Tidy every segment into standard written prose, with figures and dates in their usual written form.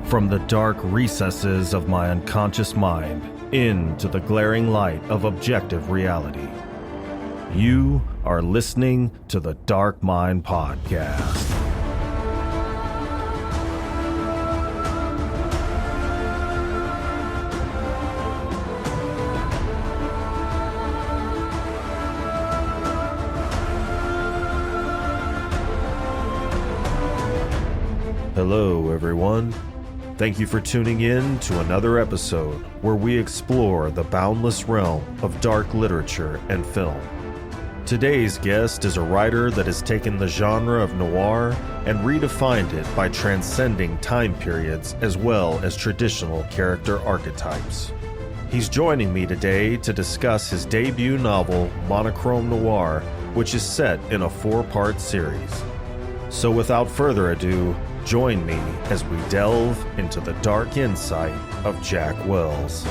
From the dark recesses of my unconscious mind into the glaring light of objective reality. You are listening to the Dark Mind Podcast. Hello, everyone. Thank you for tuning in to another episode where we explore the boundless realm of dark literature and film. Today's guest is a writer that has taken the genre of noir and redefined it by transcending time periods as well as traditional character archetypes. He's joining me today to discuss his debut novel, Monochrome Noir, which is set in a 4-part series. So without further ado, join me as we delve into the dark insight of Jack Wells.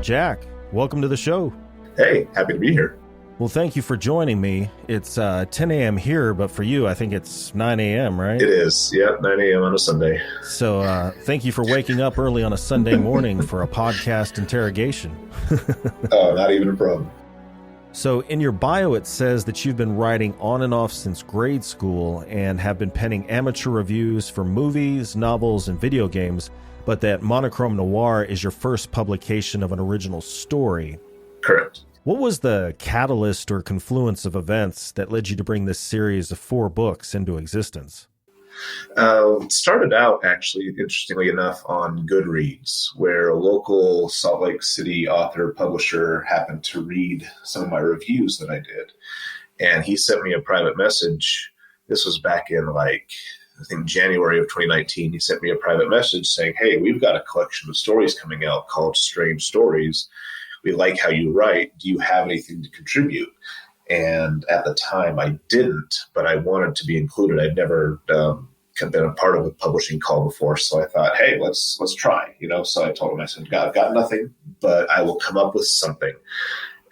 Jack, welcome to the show. Hey, happy to be here. Well, thank you for joining me. It's 10 a.m. here, but for you, I think it's 9 a.m., right? It is, yeah, 9 a.m. on a Sunday. So thank you for waking up early on a Sunday morning for a podcast interrogation. Oh, not even a problem. So in your bio, it says that you've been writing on and off since grade school and have been penning amateur reviews for movies, novels, and video games, but that Monochrome Noir is your first publication of an original story. Correct. What was the catalyst or confluence of events that led you to bring this series of 4 books into existence? It started out, actually, interestingly enough, on Goodreads, where a local Salt Lake City author publisher happened to read some of my reviews that I did. And he sent me a private message. This was back in I think January of 2019, he sent me a private message saying, hey, we've got a collection of stories coming out called Strange Stories. We like how you write. Do you have anything to contribute? And at the time, I didn't, but I wanted to be included. I'd never been a part of a publishing call before, so I thought, hey, let's try. So I told him, I said, I've got nothing, but I will come up with something.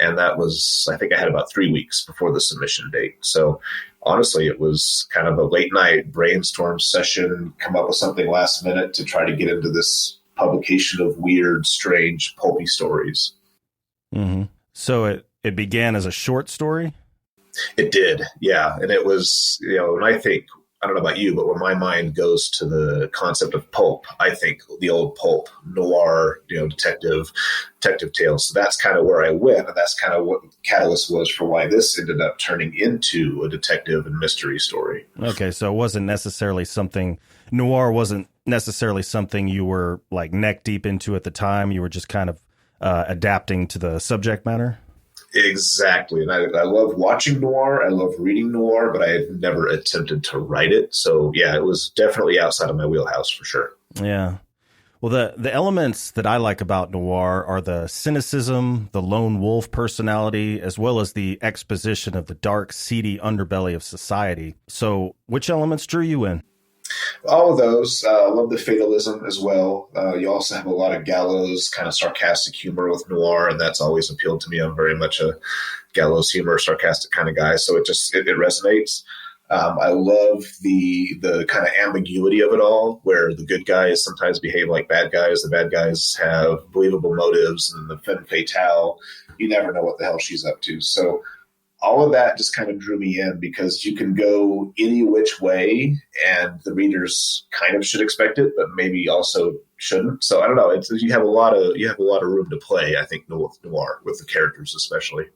And that was, I think I had about 3 weeks before the submission date. So honestly, it was kind of a late night brainstorm session, come up with something last minute to try to get into this publication of weird, strange, pulpy stories. Mm-hmm. So it began as a short story? It did, yeah. And it was, and I don't know about you, but when my mind goes to the concept of pulp, I think the old pulp, noir, detective tales. So that's kind of where I went, and that's kind of what the catalyst was for why this ended up turning into a detective and mystery story. Okay, so it wasn't necessarily noir wasn't necessarily something you were like neck deep into at the time. You were just kind of adapting to the subject matter? Exactly. And I love watching noir. I love reading noir, but I had never attempted to write it. So, yeah, it was definitely outside of my wheelhouse for sure. Yeah. Well, the elements that I like about noir are the cynicism, the lone wolf personality, as well as the exposition of the dark, seedy underbelly of society. So which elements drew you in? All of those. I love the fatalism as well. You also have a lot of gallows, kind of sarcastic humor with noir, and that's always appealed to me. I'm very much a gallows humor, sarcastic kind of guy, so it resonates. I love the kind of ambiguity of it all, where the good guys sometimes behave like bad guys. The bad guys have believable motives, and the femme fatale, you never know what the hell she's up to. So all of that just kind of drew me in because you can go any which way and the readers kind of should expect it, but maybe also shouldn't. So I don't know. You have a lot of room to play, I think, noir with the characters especially.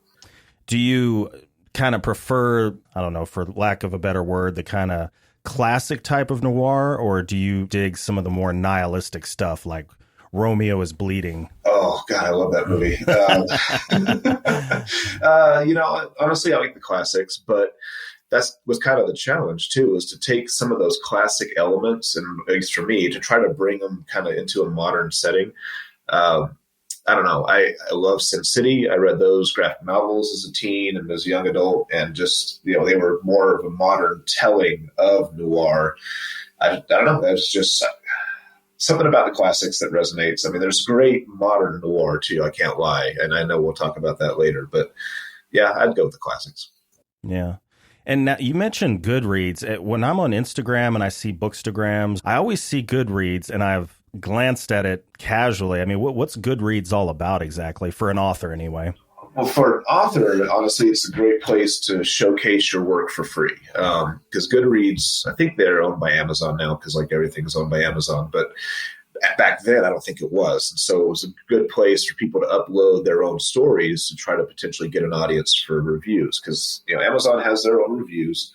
Do you kind of prefer, I don't know, for lack of a better word, the kind of classic type of noir, or do you dig some of the more nihilistic stuff like Romeo is Bleeding. Oh God, I love that movie. Honestly, I like the classics, but that's was kind of the challenge too, is to take some of those classic elements, and at least for me, to try to bring them kind of into a modern setting. I don't know. I love Sin City. I read those graphic novels as a teen and as a young adult, and just, they were more of a modern telling of noir. I don't know. That's just something about the classics that resonates. I mean, there's great modern noir too. I can't lie. And I know we'll talk about that later, but yeah, I'd go with the classics. Yeah. And now you mentioned Goodreads. When I'm on Instagram and I see Bookstagrams, I always see Goodreads, and I've glanced at it casually. I mean, what's Goodreads all about exactly, for an author anyway? Well, for an author, honestly, it's a great place to showcase your work for free. Because Goodreads, I think they're owned by Amazon now, because like everything's owned by Amazon. But back then, I don't think it was. And so it was a good place for people to upload their own stories to try to potentially get an audience for reviews. Because Amazon has their own reviews,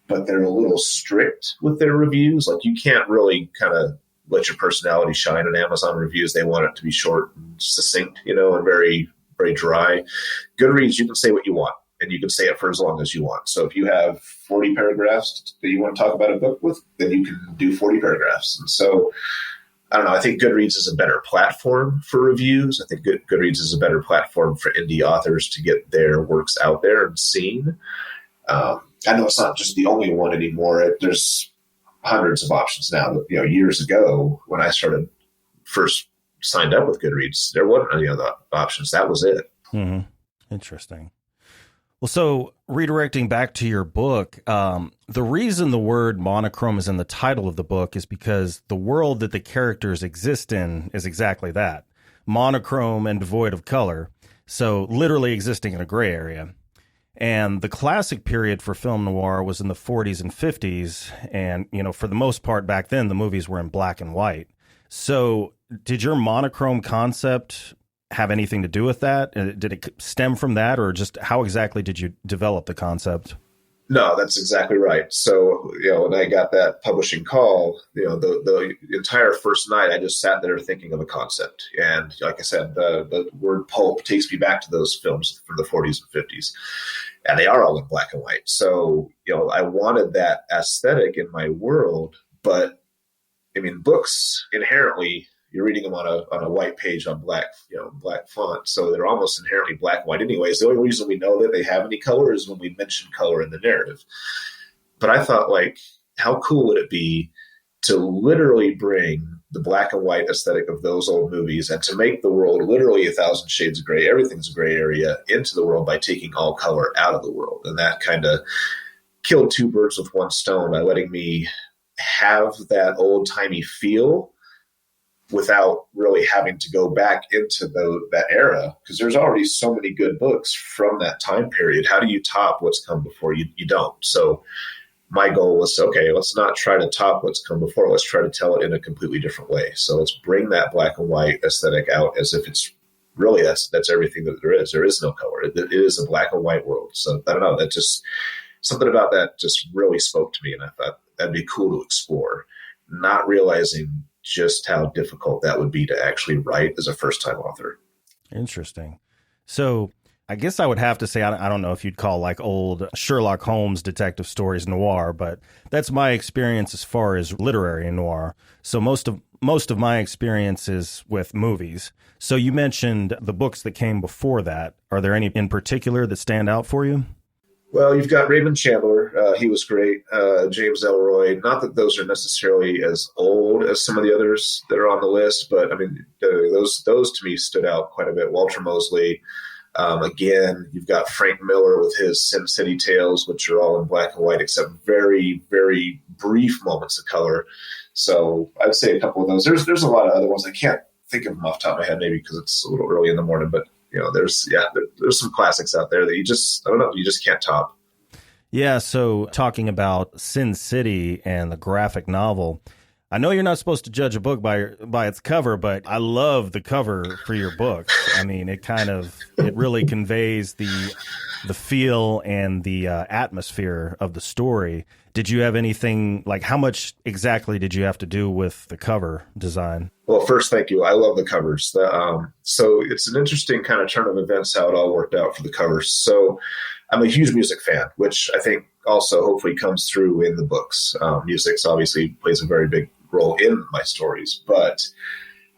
but they're a little strict with their reviews. Like, you can't really kind of let your personality shine in Amazon reviews. They want it to be short and succinct, and very, very dry. Goodreads, you can say what you want, and you can say it for as long as you want. So if you have 40 paragraphs that you want to talk about a book with, then you can do 40 paragraphs. And so, I don't know, I think Goodreads is a better platform for reviews. I think Goodreads is a better platform for indie authors to get their works out there and seen. I know it's not just the only one anymore. There's hundreds of options now. Years ago, when I first signed up with Goodreads, there wasn't any other options. That was it. Mm-hmm. Interesting. Well, so redirecting back to your book, the reason the word monochrome is in the title of the book is because the world that the characters exist in is exactly that, monochrome and devoid of color. So literally existing in a gray area. And the classic period for film noir was in the 40s and 50s. And, for the most part back then, the movies were in black and white. So did your monochrome concept have anything to do with that? Did it stem from that, or just how exactly did you develop the concept? No, that's exactly right. So, when I got that publishing call, the entire first night, I just sat there thinking of a concept. And like I said, the word pulp takes me back to those films from the 40s and 50s. And they are all in black and white. So, I wanted that aesthetic in my world. But, I mean, books inherently, you're reading them on a white page on black font. So they're almost inherently black and white anyways. The only reason we know that they have any color is when we mention color in the narrative. But I thought, how cool would it be to literally bring the black and white aesthetic of those old movies and to make the world literally 1,000 shades of gray, everything's a gray area, into the world by taking all color out of the world. And that kind of killed two birds with one stone by letting me have that old-timey feel without really having to go back into that era, because there's already so many good books from that time period. How do you top what's come before? You don't. So my goal was, okay, let's not try to top what's come before. Let's try to tell it in a completely different way. So let's bring that black and white aesthetic out as if it's really, that's everything that there is. There is no color. It is a black and white world. So I don't know, that just, something about that just really spoke to me. And I thought that'd be cool to explore, not realizing just how difficult that would be to actually write as a first-time author. Interesting. So I guess I would have to say, I don't know if you'd call old Sherlock Holmes detective stories noir, but that's my experience as far as literary noir. So most of my experience is with movies. So you mentioned the books that came before that. Are there any in particular that stand out for you? Well, you've got Raymond Chandler. He was great. James Ellroy. Not that those are necessarily as old as some of the others that are on the list, but I mean, those to me stood out quite a bit. Walter Mosley. Again, you've got Frank Miller with his Sin City Tales, which are all in black and white, except very, very brief moments of color. So I'd say a couple of those. There's a lot of other ones. I can't think of them off the top of my head, maybe because it's a little early in the morning, but there's some classics out there that you just can't top. Yeah. So talking about Sin City and the graphic novel, I know you're not supposed to judge a book by its cover, but I love the cover for your book. I mean, it really conveys the the feel and the atmosphere of the story. Did you have anything, like how much exactly did you have to do with the cover design? Well, first, thank you. I love the covers. So it's an interesting kind of turn of events how it all worked out for the covers. So I'm a huge music fan, which I think also hopefully comes through in the books. Music obviously plays a very big role in my stories, but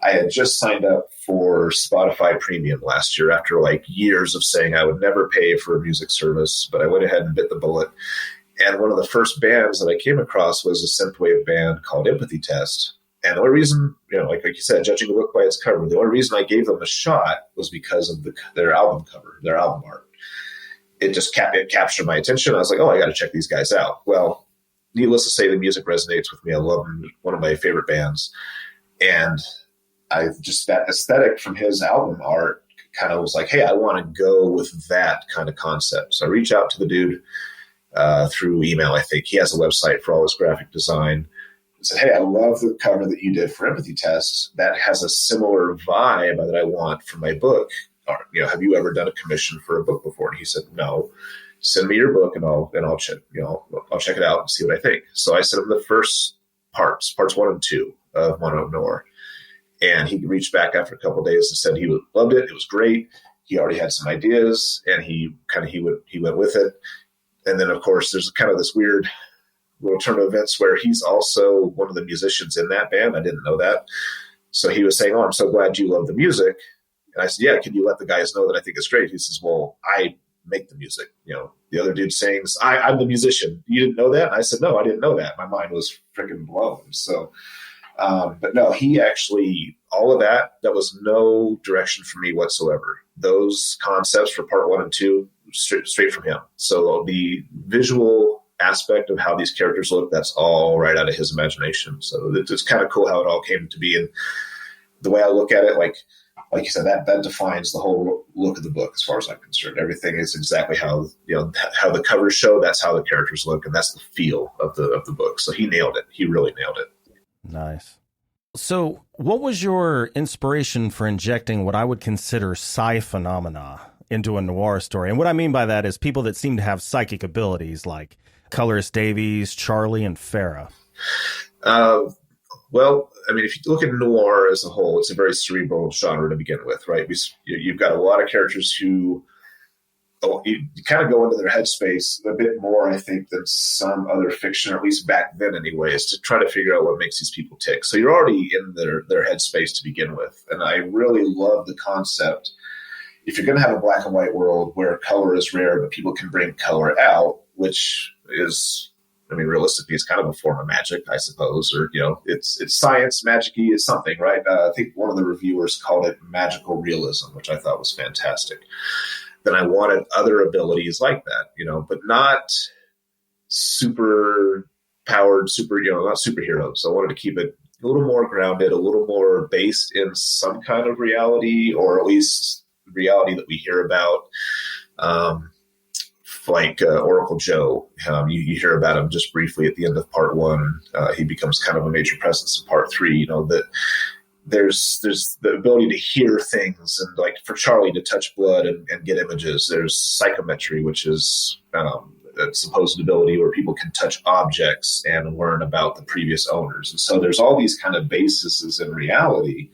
I had just signed up for Spotify Premium last year after like years of saying I would never pay for a music service, but I went ahead and bit the bullet. And one of the first bands that I came across was a synthwave band called Empathy Test. And the only reason, like you said, judging a book by its cover, the only reason I gave them a shot was because of their album cover, their album art. It just captured my attention. I was like, oh, I got to check these guys out. Well, needless to say, the music resonates with me. I love them. One of my favorite bands. And that aesthetic from his album art kind of was like, hey, I want to go with that kind of concept. So I reach out to the dude through email. I think he has a website for all his graphic design. I said, hey, I love the cover that you did for Empathy Test. That has a similar vibe that I want for my book. Or, have you ever done a commission for a book before? And he said, no. Send me your book and I'll check, I'll check it out and see what I think. So I sent him the first parts 1 and 2 of One of Nor. And he reached back after a couple of days and said he loved it. It was great. He already had some ideas, and he went with it. And then, of course, there's kind of this weird little turn of events where he's also one of the musicians in that band. I didn't know that. So he was saying, oh, I'm so glad you love the music. And I said, yeah, can you let the guys know that I think it's great? He says, well, I make the music. The other dude sings, I'm the musician. You didn't know that? And I said, no, I didn't know that. My mind was freaking blown. So, but no, he actually, all of that was no direction from me whatsoever. Those concepts for part 1 and 2, straight from him. So the visual aspect of how these characters look, that's all right out of his imagination. So it's kind of cool how it all came to be. And the way I look at it, like you said, that defines the whole look of the book as far as I'm concerned. Everything is exactly how the covers show. That's how the characters look, and that's the feel of the book. So he nailed it. He really nailed it. Nice. So what was your inspiration for injecting what I would consider psi phenomena into a noir story? And what I mean by that is people that seem to have psychic abilities like Colorist Davies, Charlie, and Farah. Well, I mean, if you look at noir as a whole, it's a very cerebral genre to begin with, right? You've got a lot of characters who you kind of go into their headspace a bit more, I think, than some other fiction, or at least back then anyways, to try to figure out what makes these people tick. So you're already in their headspace to begin with. And I really love the concept. If you're going to have a black and white world where color is rare, but people can bring color out, which is, I mean, realistically, it's kind of a form of magic, I suppose, or, it's science, magic-y is something, right? I think one of the reviewers called it magical realism, which I thought was fantastic. Then I wanted other abilities like that, but not super powered, not superheroes. I wanted to keep it a little more grounded, a little more based in some kind of reality, or at least reality that we hear about. Like Oracle Joe, you hear about him just briefly at the end of part 1. He becomes kind of a major presence in part 3. That there's the ability to hear things, and like for Charlie to touch blood and get images. There's psychometry, which is a supposed ability where people can touch objects and learn about the previous owners. And so there's all these kind of bases in reality,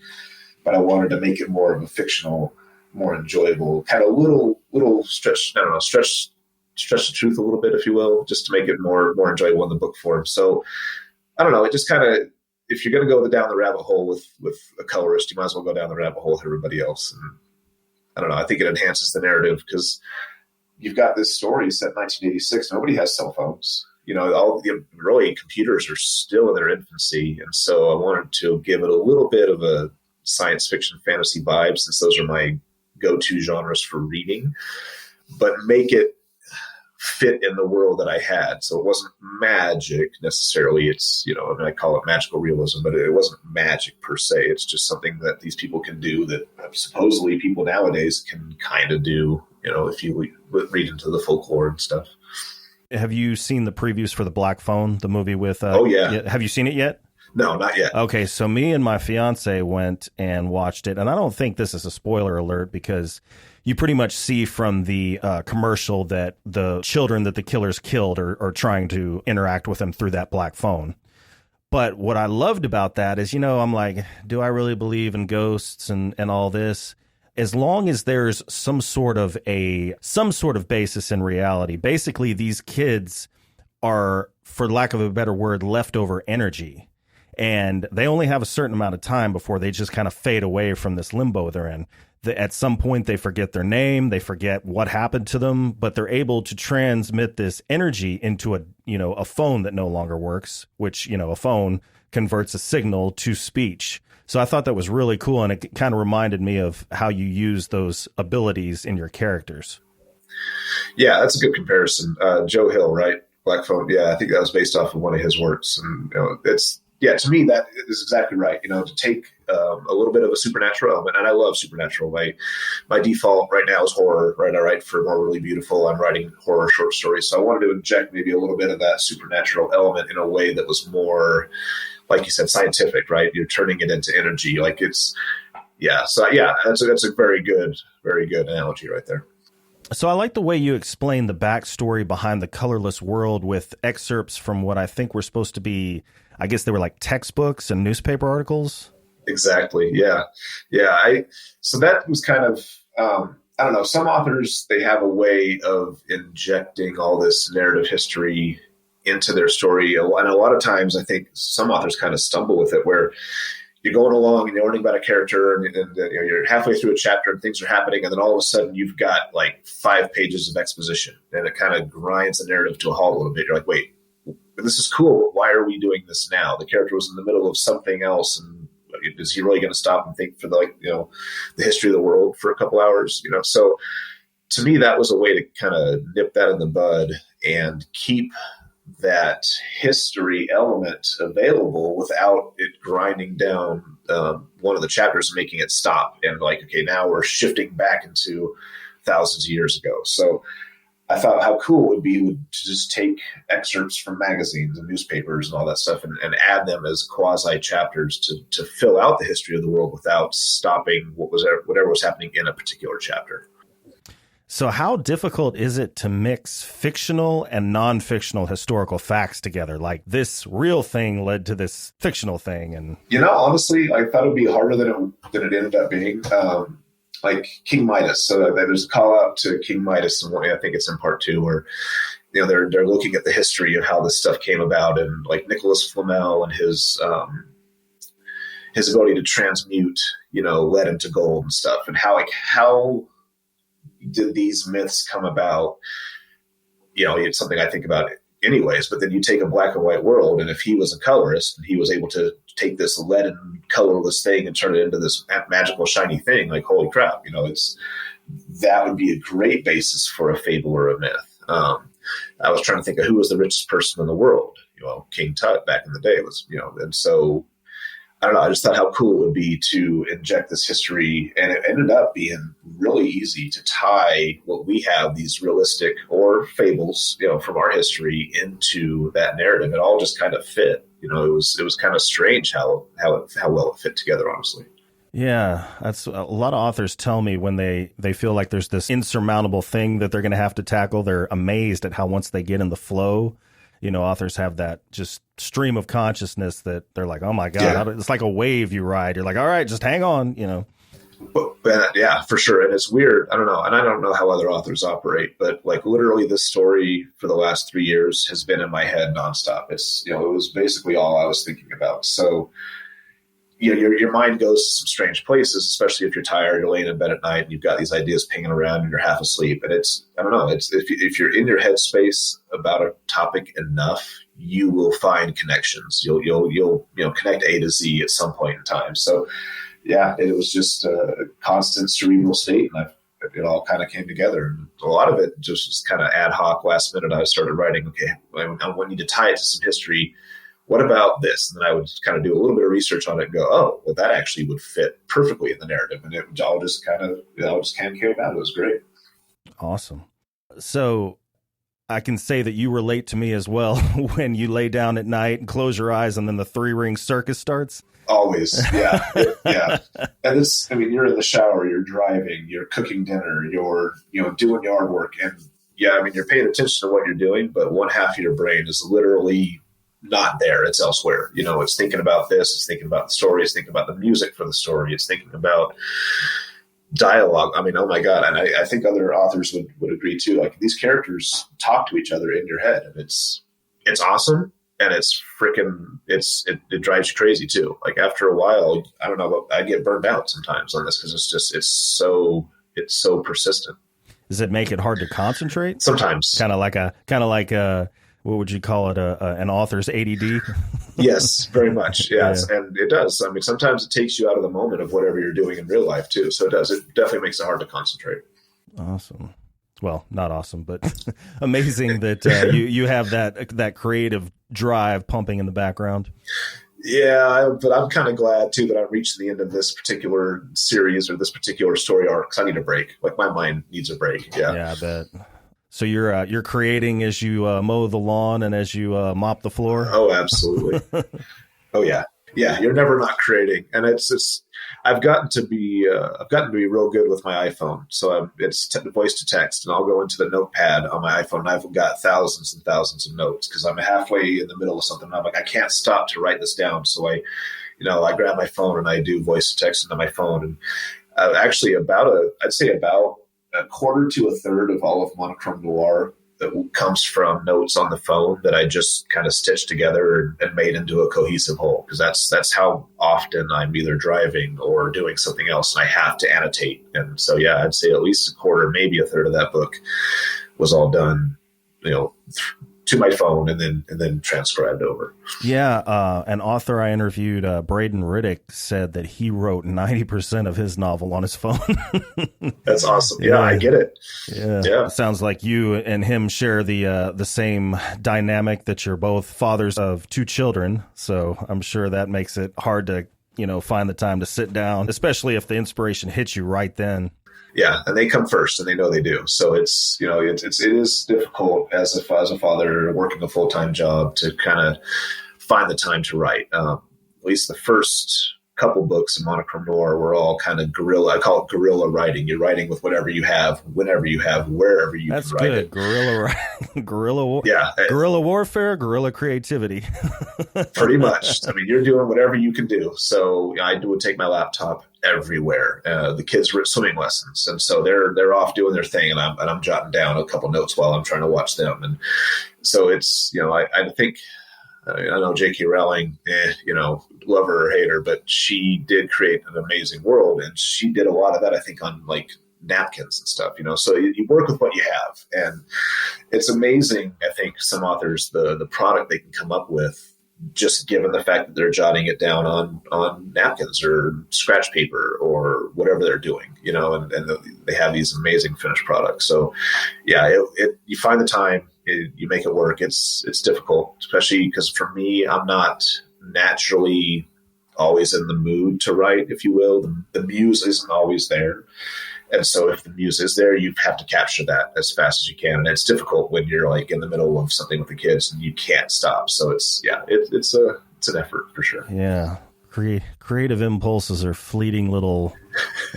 but I wanted to make it more of a fictional, more enjoyable, kind of little stretch the truth a little bit, if you will, just to make it more enjoyable in the book form. So I don't know. It just kind of, if you're going to go down the rabbit hole with a colorist, you might as well go down the rabbit hole with everybody else. And I don't know. I think it enhances the narrative because you've got this story set in 1986. Nobody has cell phones. Really computers are still in their infancy. And so I wanted to give it a little bit of a science fiction fantasy vibe, since those are my go-to genres for reading, but make it fit in the world that I had. So it wasn't magic necessarily. It's, I call it magical realism, but it wasn't magic per se. It's just something that these people can do that supposedly people nowadays can kind of do, if you read into the folklore and stuff. Have you seen the previews for The Black Phone, the movie with... Oh, yeah. Have you seen it yet? No, not yet. Okay, so me and my fiance went and watched it, and I don't think this is a spoiler alert because you pretty much see from the commercial that the children that the killers killed are trying to interact with them through that black phone. But what I loved about that is, I'm like, do I really believe in ghosts and all this? As long as there's some sort of basis in reality. Basically, these kids are, for lack of a better word, leftover energy. And they only have a certain amount of time before they just kind of fade away from this limbo they're in. At some point, they forget their name, they forget what happened to them, but they're able to transmit this energy into a phone that no longer works, which, a phone converts a signal to speech. So I thought that was really cool, and it kind of reminded me of how you use those abilities in your characters. Yeah, that's a good comparison. Joe Hill, right? Black Phone. Yeah, I think that was based off of one of his works, and to me, that is exactly right. To take a little bit of a supernatural element, and I love supernatural. My default right now is horror, right? I write for More Really Beautiful. I'm writing horror short stories. So I wanted to inject maybe a little bit of that supernatural element in a way that was more, like you said, scientific, right? You're turning it into energy. That's a very good analogy right there. So I like the way you explain the backstory behind the colorless world with excerpts from what I think were supposed to be, I guess they were like textbooks and newspaper articles. Exactly. Yeah. So that was kind of, I don't know, some authors, they have a way of injecting all this narrative history into their story. And a lot of times I think some authors kind of stumble with it, where you're going along and you're learning about a character and you're halfway through a chapter and things are happening. And then all of a sudden you've got like 5 pages of exposition, and it kind of grinds the narrative to a halt a little bit. You're like, wait, this is cool. Why are we doing this now? The character was in the middle of something else, and is he really going to stop and think for the history of the world for a couple hours? So to me, that was a way to kind of nip that in the bud and keep that history element available without it grinding down one of the chapters and making it stop. And okay, now we're shifting back into thousands of years ago. So I thought how cool it would be to just take excerpts from magazines and newspapers and all that stuff and add them as quasi chapters to fill out the history of the world without stopping whatever was happening in a particular chapter. So how difficult is it to mix fictional and non-fictional historical facts together? Like, this real thing led to this fictional thing. And honestly, I thought it would be harder than it ended up being. Like King Midas. So there's a call out to King Midas, and I think it's in part 2, where they're looking at the history of how this stuff came about, and like Nicholas Flamel and his ability to transmute lead into gold and stuff, and how did these myths come about? It's something I think about anyways, but then you take a black and white world, and if he was a colorist and he was able to take this lead and colorless thing and turn it into this magical shiny thing, like, holy crap, that would be a great basis for a fable or a myth. I was trying to think of who was the richest person in the world. King Tut back in the day was, and so I don't know. I just thought how cool it would be to inject this history, and it ended up being really easy to tie what we have, these realistic or fables, from our history, into that narrative. It all just kind of fit. It was kind of strange how well it fit together, honestly. Yeah, that's a lot of authors tell me when they feel like there's this insurmountable thing that they're going to have to tackle. They're amazed at how once they get in the flow, authors have that just stream of consciousness that they're like, oh my God, It's like a wave you ride. You're like, all right, just hang on, But yeah, for sure. And it's weird. I don't know. And I don't know how other authors operate, but literally this story for the last 3 years has been in my head nonstop. It's, it was basically all I was thinking about. So, your mind goes to some strange places, especially if you're tired, you're laying in bed at night and you've got these ideas pinging around and you're half asleep. And I don't know, if you're in your headspace about a topic enough, you will find connections. You'll connect A to Z at some point in time. So yeah, it was just a constant cerebral state, and it all kind of came together. And a lot of it just was kind of ad hoc, last minute. I started writing, okay, I need to tie it to some history. What about this? And then I would kind of do a little bit of research on it and go, oh, well, that actually would fit perfectly in the narrative. And it all just kind of, came out. It was great. Awesome. So I can say that you relate to me as well when you lay down at night and close your eyes and then the 3-ring circus starts. Always. Yeah. Yeah. And it's, I mean, you're in the shower, you're driving, you're cooking dinner, you're, doing yard work. And yeah, I mean, you're paying attention to what you're doing, but one half of your brain is literally not there. It's elsewhere. It's thinking about this. It's thinking about the story. It's thinking about the music for the story. It's thinking about dialogue. I mean, oh my God. And I think other authors would agree too. Like, these characters talk to each other in your head, and it's awesome. And it's freaking, it drives you crazy too. Like, after a while, I don't know, I get burned out sometimes on this, because it's so persistent. Does it make it hard to concentrate? Sometimes. Kind of like what would you call it? An author's ADD? Yes, very much. Yes. Yeah. And it does. I mean, sometimes it takes you out of the moment of whatever you're doing in real life too. So it does. It definitely makes it hard to concentrate. Awesome. Well, not awesome, but amazing that you have that creative drive pumping in the background. Yeah, but I'm kind of glad too that I'm reaching the end of this particular series or this particular story arc, because I need a break. Like, my mind needs a break. Yeah. Yeah, I bet. So you're creating as you mow the lawn and as you mop the floor? Oh, absolutely. Oh, yeah. Yeah, you're never not creating. And it's I've gotten to be real good with my iPhone. So it's voice to text, and I'll go into the notepad on my iPhone, and I've got thousands and thousands of notes, because I'm halfway in the middle of something, and I'm like, I can't stop to write this down. So I grab my phone and I do voice to text into my phone. And actually I'd say about a quarter to a third of all of Monochrome Noir that comes from notes on the phone that I just kind of stitched together and made into a cohesive whole. Because that's how often I'm either driving or doing something else, and I have to annotate. And so, yeah, I'd say at least a quarter, maybe a third of that book was all done, to my phone and then transcribed over. Yeah, an author I interviewed, Braden Riddick, said that he wrote 90% of his novel on his phone. That's awesome. Yeah, I get it. Yeah. It sounds like you and him share the same dynamic, that you're both fathers of two children. So I'm sure that makes it hard to, find the time to sit down, especially if the inspiration hits you right then. Yeah, and they come first, and they know they do. So it is difficult as a father working a full-time job to kind of find the time to write. At least the first couple books in Monochrome Noir were all kind of guerrilla. I call it guerrilla writing. You're writing with whatever you have, whenever you have, wherever you That's can write good. it. Guerrilla warfare, guerrilla creativity. Pretty much. I mean, you're doing whatever you can do. So I would take my laptop everywhere. The kids were at swimming lessons, and so they're off doing their thing, and I'm jotting down a couple notes while I'm trying to watch them. And so it's, I think, I know J.K. Rowling, love her or hate her, but she did create an amazing world, and she did a lot of that, I think, on like napkins and stuff, so you work with what you have. And it's amazing, I think, some authors, the product they can come up with, just given the fact that they're jotting it down on napkins or scratch paper or whatever they're doing, and they have these amazing finished products. So yeah, you find the time, you make it work. It's difficult, especially because for me, I'm not naturally always in the mood to write, if you will. The muse isn't always there. And so if the muse is there, you have to capture that as fast as you can. And it's difficult when you're like in the middle of something with the kids and you can't stop. So it's an effort for sure. Yeah. Creative impulses are fleeting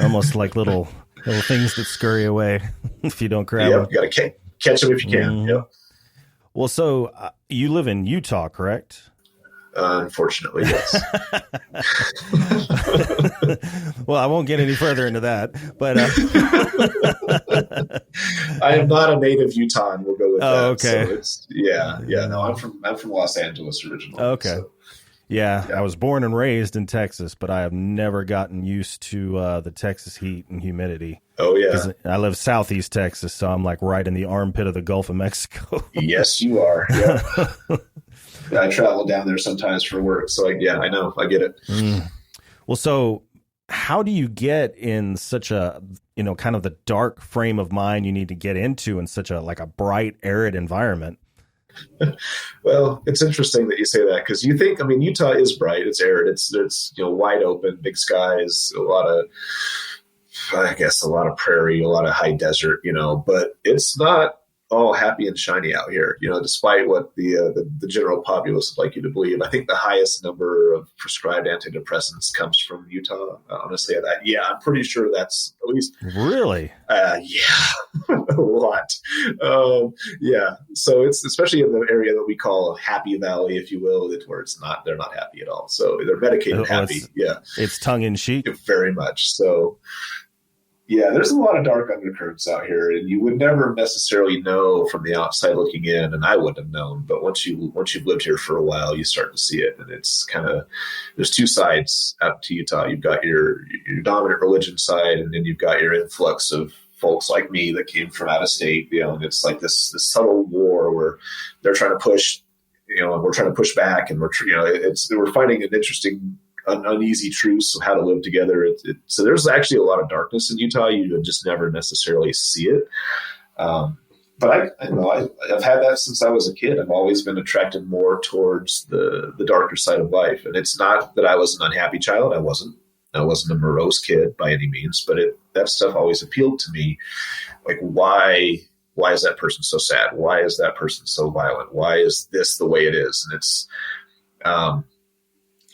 almost like little things that scurry away if you don't grab them. You got to catch them if you can. Yep. Well, so you live in Utah, correct? Unfortunately, yes. Well, I won't get any further into that, but I am not a native Utahn. We'll go with that. Okay. So it's, no, I'm from Los Angeles originally. Okay. So. Yeah, I was born and raised in Texas, but I have never gotten used to the Texas heat and humidity. Oh, yeah. I live southeast Texas, so I'm like right in the armpit of the Gulf of Mexico. Yes, you are. Yeah. I travel down there sometimes for work. So, I know. I get it. Well, so how do you get in such a, kind of the dark frame of mind you need to get into in such a bright, arid environment? Well, it's interesting that you say that, because you think, Utah is bright. It's arid. It's wide open, big skies, a lot of prairie, a lot of high desert, but it's not all happy and shiny out here, despite what the general populace would like you to believe. I think the highest number of prescribed antidepressants comes from Utah. Honestly, I'm pretty sure that's at least really, a lot. Yeah, so it's especially in the area that we call Happy Valley, if you will, where they're not happy at all. So they're medicated happy. It's tongue in cheek, very much so. Yeah, there's a lot of dark undercurrents out here, and you would never necessarily know from the outside looking in, and I wouldn't have known. But once you've lived here for a while, you start to see it, and it's kind of there's two sides out to Utah. You've got your dominant religion side, and then you've got your influx of folks like me that came from out of state. And it's like this subtle war where they're trying to push, and we're trying to push back, and we're finding an interesting uneasy truce of how to live together. So there's actually a lot of darkness in Utah. You would just never necessarily see it. But I've had that since I was a kid. I've always been attracted more towards the darker side of life. And it's not that I was an unhappy child. I wasn't a morose kid by any means, but that stuff always appealed to me. Like, why is that person so sad? Why is that person so violent? Why is this the way it is? And it's,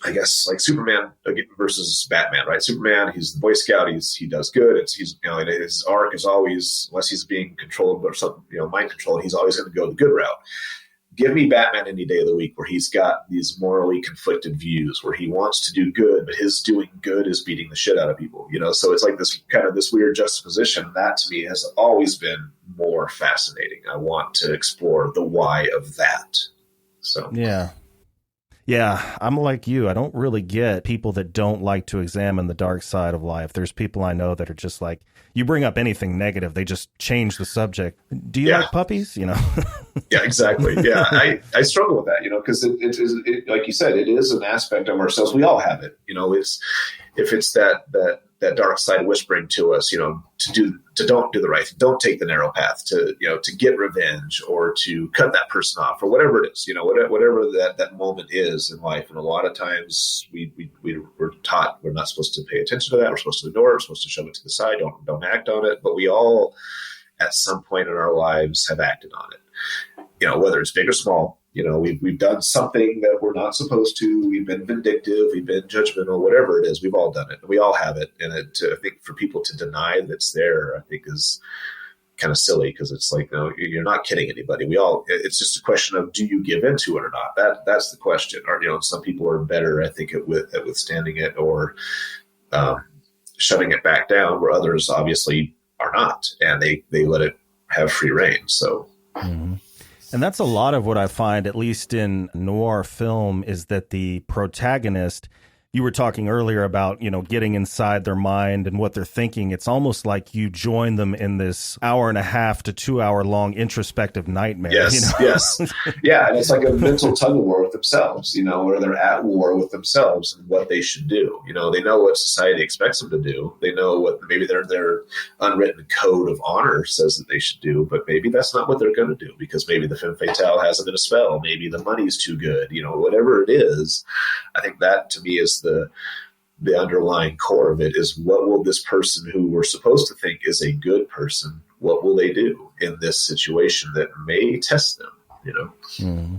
I guess, like Superman versus Batman, right? Superman, he's the Boy Scout. He does good. His arc is always, unless he's being controlled or something, mind controlled, he's always going to go the good route. Give me Batman any day of the week where he's got these morally conflicted views, where he wants to do good, but his doing good is beating the shit out of people. So it's like this kind of this weird juxtaposition. That to me has always been more fascinating. I want to explore the why of that. So Yeah, I'm like you. I don't really get people that don't like to examine the dark side of life. There's people I know that are just like, you bring up anything negative, they just change the subject. Do you like puppies? Yeah, exactly. Yeah, I struggle with that, because it, like you said, it is an aspect of ourselves. We all have it. If it's that dark side whispering to us, to don't do the right thing, don't take the narrow path, to get revenge or to cut that person off or whatever it is, whatever that moment is in life. And a lot of times we're taught we're not supposed to pay attention to that. We're supposed to ignore it. We're supposed to shove it to the side. Don't act on it. But we all, at some point in our lives, have acted on it. Whether it's big or small. We've done something that we're not supposed to. We've been vindictive. We've been judgmental. Whatever it is, we've all done it. We all have it. And I think for people to deny that it's there, I think is kind of silly, because it's like, no, you're not kidding anybody. It's just a question of, do you give into it or not? That's the question. Or, some people are better, I think, at withstanding it or shutting it back down, where others obviously are not, and they let it have free reign. So. Mm-hmm. And that's a lot of what I find, at least in noir film, is that the protagonist, you were talking earlier about, getting inside their mind and what they're thinking. It's almost like you join them in this 1.5 to 2 hour long introspective nightmare. Yes, yes. Yeah, and it's like a mental tug of war with themselves, where they're at war with themselves and what they should do. They know what society expects them to do. They know what maybe their unwritten code of honor says that they should do, but maybe that's not what they're going to do, because maybe the femme fatale hasn't been a spell. Maybe the money's too good. Whatever it is, I think that to me is the underlying core of it. Is what will this person who we're supposed to think is a good person, what will they do in this situation that may test them, Mm-hmm.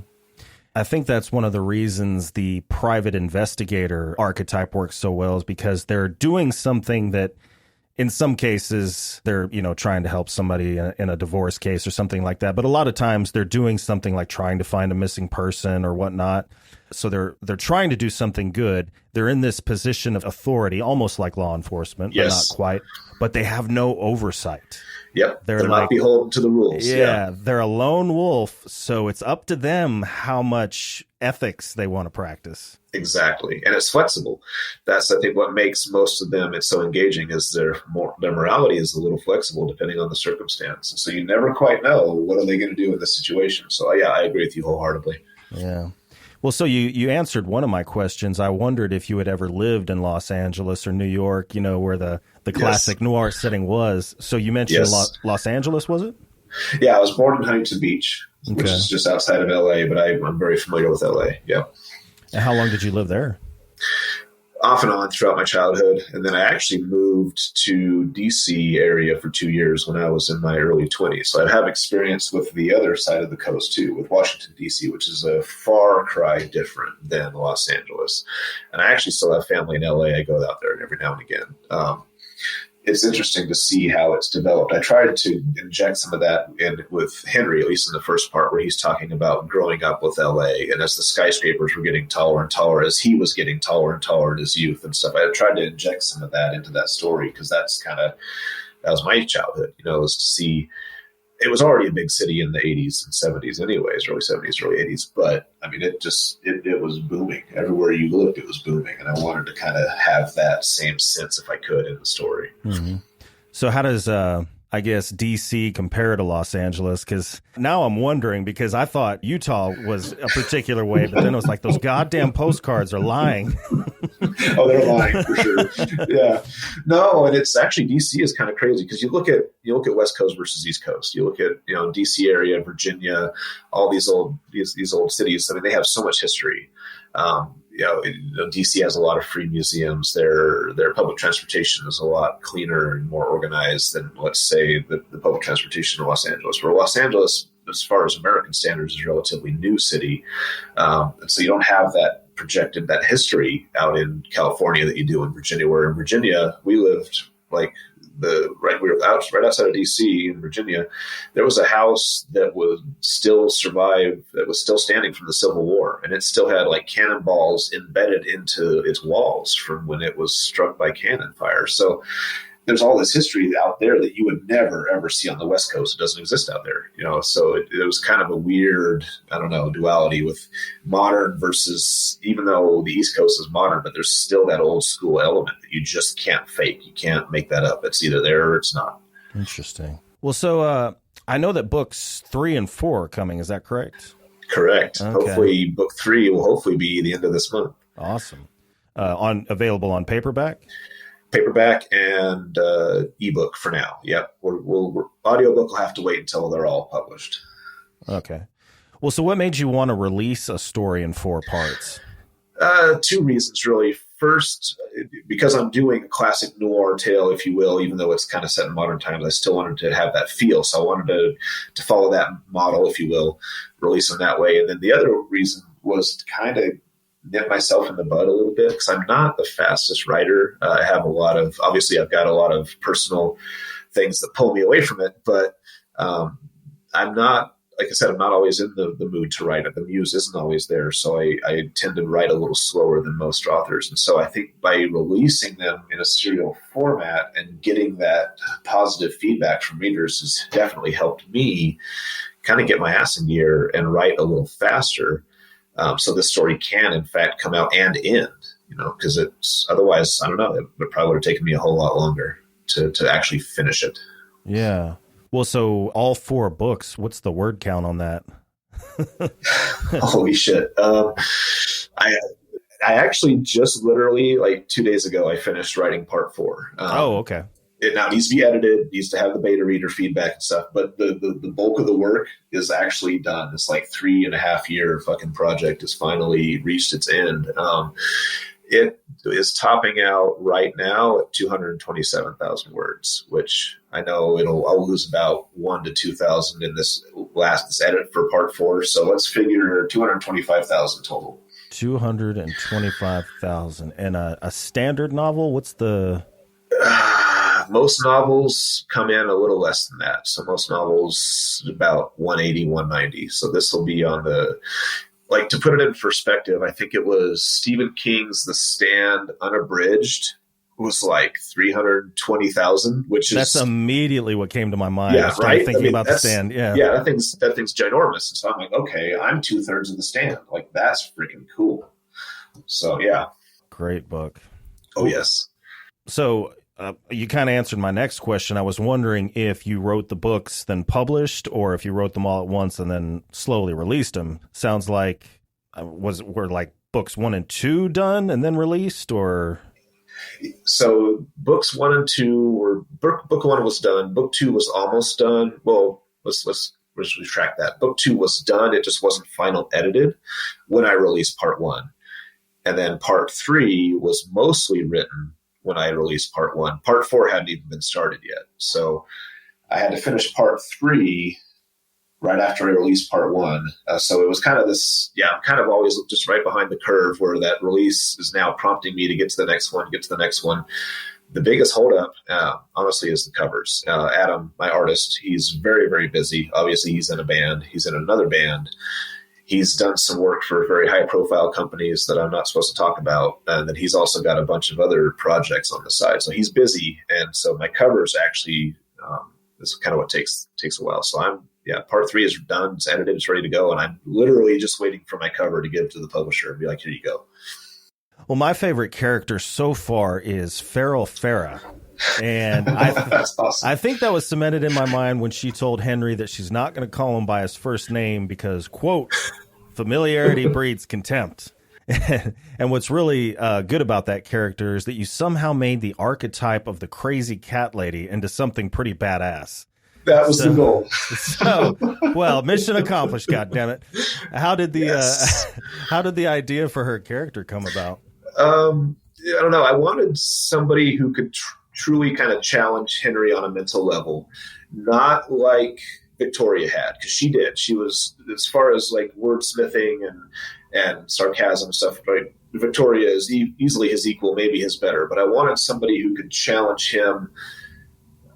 I think that's one of the reasons the private investigator archetype works so well, is because they're doing something that in some cases they're, trying to help somebody in a divorce case or something like that. But a lot of times they're doing something like trying to find a missing person or whatnot. So they're trying to do something good. They're in this position of authority, almost like law enforcement, but not quite. But they have no oversight. Yep. They're not beholden to the rules. Yeah, they're a lone wolf. So it's up to them how much ethics they want to practice. Exactly. And it's flexible. That's, I think, what makes most of them so engaging, is their morality is a little flexible depending on the circumstance. So you never quite know what are they going to do in this situation. So yeah, I agree with you wholeheartedly. Yeah. Well, so you answered one of my questions. I wondered if you had ever lived in Los Angeles or New York, where the classic noir setting was. So you mentioned Los Angeles, was it? Yeah, I was born in Huntington Beach, which is just outside of LA, but I'm very familiar with LA. Yeah. And how long did you live there? off and on throughout my childhood. And then I actually moved to DC area for 2 years when I was in my early 20s. So I have experience with the other side of the coast too, with Washington, DC, which is a far cry different than Los Angeles. And I actually still have family in LA. I go out there every now and again. It's interesting to see how it's developed. I tried to inject some of that in with Henry, at least in the first part, where he's talking about growing up with LA. And as the skyscrapers were getting taller and taller, as he was getting taller and taller in his youth and stuff, I tried to inject some of that into that story because that was my childhood, was to see. It was already a big city in the 80s and 70s anyways, early 70s, early 80s. But, I mean, it was booming. Everywhere you looked, it was booming. And I wanted to kind of have that same sense, if I could, in the story. Mm-hmm. So how does, I guess, DC compare to Los Angeles? Because now I'm wondering, because I thought Utah was a particular way, but then it was like those goddamn postcards are lying. Oh, they're lying for sure. Yeah, no, and it's actually DC is kind of crazy because you look at West Coast versus East Coast. You look at DC area, Virginia, all these old cities. I mean, they have so much history. DC has a lot of free museums. Their public transportation is a lot cleaner and more organized than, let's say, the public transportation in Los Angeles. Where Los Angeles, as far as American standards, is a relatively new city, and so you don't have that history out in California that you do in Virginia. Where in Virginia, we lived we were right outside of DC in Virginia. There was a house that would still survive, that was still standing from the Civil War, and it still had like cannonballs embedded into its walls from when it was struck by cannon fire. So there's all this history out there that you would never ever see on the West Coast. It doesn't exist out there, So it was kind of a weird, duality with modern versus, even though the East Coast is modern, but there's still that old school element that you just can't fake. You can't make that up. It's either there or it's not. Interesting. Well, so I know that books 3 and 4 are coming. Is that correct? Correct. Okay. Hopefully, book 3 will hopefully be the end of this month. Awesome. Available on paperback. Paperback and ebook for now. Yep. Audiobook will have to wait until they're all published. Okay. Well, so what made you want to release a story in 4 parts? 2 reasons, really. First, because I'm doing a classic noir tale, if you will, even though it's kind of set in modern times, I still wanted to have that feel. So I wanted to follow that model, if you will, release them that way. And then the other reason was to kind of nip myself in the bud a little bit because I'm not the fastest writer. I have obviously I've got a lot of personal things that pull me away from it, but I'm not, like I said, I'm not always in the mood to write it. The muse isn't always there. So I tend to write a little slower than most authors. And so I think by releasing them in a serial format and getting that positive feedback from readers has definitely helped me kind of get my ass in gear and write a little faster. So this story can, in fact, come out and end, because it's otherwise, I don't know, it probably would have taken me a whole lot longer to actually finish it. Yeah. Well, so all 4 books, what's the word count on that? Holy shit. I actually just literally like 2 days ago, I finished writing part 4. Okay. It now needs to be edited, needs to have the beta reader feedback and stuff, but the bulk of the work is actually done. It's like 3.5 year fucking project has finally reached its end. It is topping out right now at 227,000 words, which I know I'll lose about 1,000 to 2,000 in this edit for part 4. So let's figure 225,000 total. 225,000. And a standard novel, what's the... Most novels come in a little less than that. So most novels about 180, 190. So this will be on the, to put it in perspective, I think it was Stephen King's The Stand Unabridged was like 320,000, which that's immediately what came to my mind. Yeah, right. Thinking about The Stand. Yeah, that thing's ginormous. And so I'm like, okay, I'm 2/3 of The Stand. Like that's freaking cool. So yeah, great book. Oh yes. So. You kind of answered my next question. I was wondering if you wrote the books then published, or if you wrote them all at once and then slowly released them. Sounds like were like books 1 and 2 done and then released, or? So books 1 and 2 were book 1 was done. Book 2 was almost done. Well, let's retract that. Book 2 was done. It just wasn't final edited when I released part 1. And then part 3 was mostly written when I released part 1. Part 4 hadn't even been started yet. So I had to finish part 3 right after I released part 1. So it was kind of this, I'm kind of always just right behind the curve where that release is now prompting me to get to the next one. The biggest holdup, honestly, is the covers. Adam, my artist, he's very, very busy. Obviously, he's in a band. He's in another band. He's done some work for very high-profile companies that I'm not supposed to talk about. And then he's also got a bunch of other projects on the side. So he's busy. And so my covers actually is kind of what takes a while. So part 3 is done. It's edited. It's ready to go. And I'm literally just waiting for my cover to give to the publisher and be like, here you go. Well, my favorite character so far is Feral Farah. And That's awesome. I think that was cemented in my mind when she told Henry that she's not going to call him by his first name because, quote, familiarity breeds contempt. And what's really good about that character is that you somehow made the archetype of the crazy cat lady into something pretty badass. That was the goal. Well, mission accomplished. Goddammit! How did the idea for her character come about? I don't know. I wanted somebody who could truly kind of challenge Henry on a mental level, not like Victoria had, because she did. She was, as far as like wordsmithing and sarcasm and stuff, right? Victoria is easily his equal, maybe his better. But I wanted somebody who could challenge him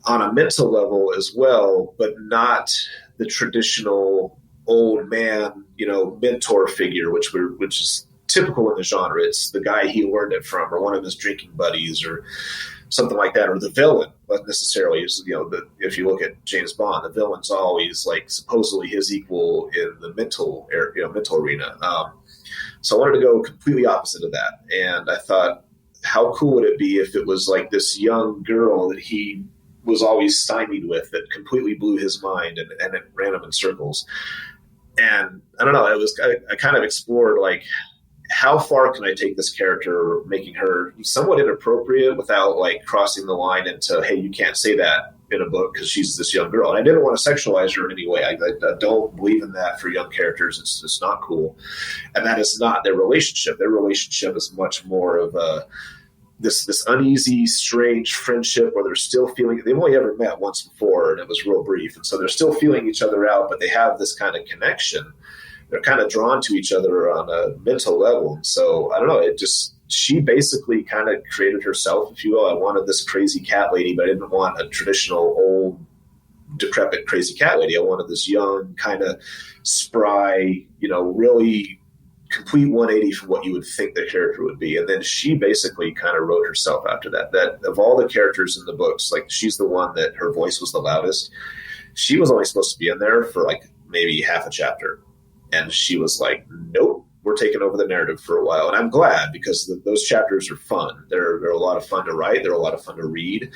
on a mental level as well, but not the traditional old man, mentor figure, which is typical in the genre. It's the guy he learned it from, or one of his drinking buddies, or something like that, or the villain. Not necessarily, if you look at James Bond, the villain's always like supposedly his equal in the mental arena. So I wanted to go completely opposite of that, and I thought, how cool would it be if it was like this young girl that he was always stymied with, that completely blew his mind and it ran him in circles. And I don't know, I kind of explored like, how far can I take this character, making her somewhat inappropriate without like crossing the line into, hey, you can't say that in a book because she's this young girl. And I didn't want to sexualize her in any way. I don't believe in that for young characters. It's not cool. And that is not their relationship. Their relationship is much more of this uneasy, strange friendship where they're still feeling, they've only ever met once before and it was real brief. And so they're still feeling each other out, but they have this kind of connection. They're kind of drawn to each other on a mental level. And so I don't know, she basically kind of created herself, if you will. I wanted this crazy cat lady, but I didn't want a traditional old, decrepit, crazy cat lady. I wanted this young, kind of spry, really complete 180 from what you would think the character would be. And then she basically kind of wrote herself after that. That of all the characters in the books, like she's the one that her voice was the loudest. She was only supposed to be in there for like maybe half a chapter. And she was like, nope, we're taking over the narrative for a while. And I'm glad, because those chapters are fun. They're a lot of fun to write. They're a lot of fun to read.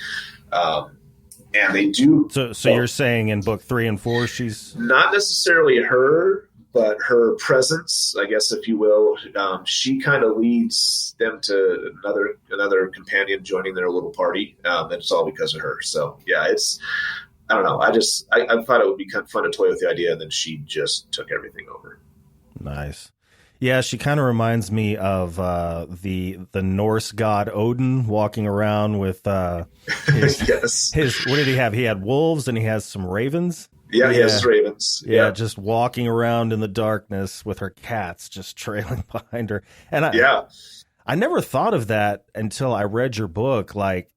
And they do. So you're saying in book 3 and 4, she's not necessarily her, but her presence, I guess, if you will, she kind of leads them to another companion joining their little party. And it's all because of her. So yeah, I don't know. I thought it would be kind of fun to toy with the idea, and then she just took everything over. Nice. Yeah, she kind of reminds me of the Norse god Odin walking around with yes. What did he have? He had wolves and he has some ravens. Yeah, he has ravens. Yeah, just walking around in the darkness with her cats just trailing behind her. And I never thought of that until I read your book. Like,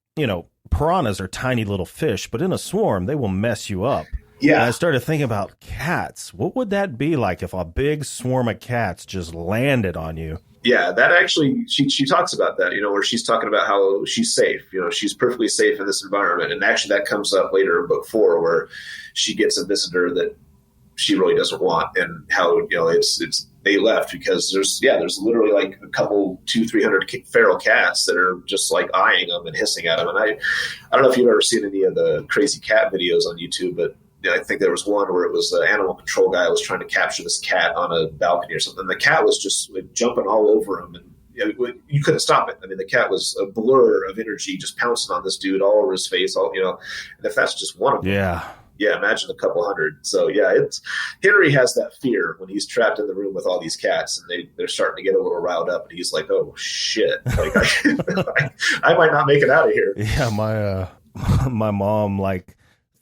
piranhas are tiny little fish, but in a swarm, they will mess you up. Yeah. And I started thinking about cats. What would that be like if a big swarm of cats just landed on you? Yeah, that actually, she talks about that, where she's talking about how she's safe. She's perfectly safe in this environment. And actually that comes up later in book 4, where she gets a visitor that she really doesn't want, and how, they left because there's literally like a couple 200-300 feral cats that are just like eyeing them and hissing at them. And I don't know if you've ever seen any of the crazy cat videos on YouTube, but I think there was one where it was the animal control guy was trying to capture this cat on a balcony or something. The cat was just like jumping all over him, and you couldn't stop it. I mean, the cat was a blur of energy, just pouncing on this dude all over his face. And if that's just one of them, yeah, imagine a couple hundred. So yeah, Henry has that fear when he's trapped in the room with all these cats, and they're starting to get a little riled up, and he's like, "Oh shit! Like I might not make it out of here." Yeah, my mom, like,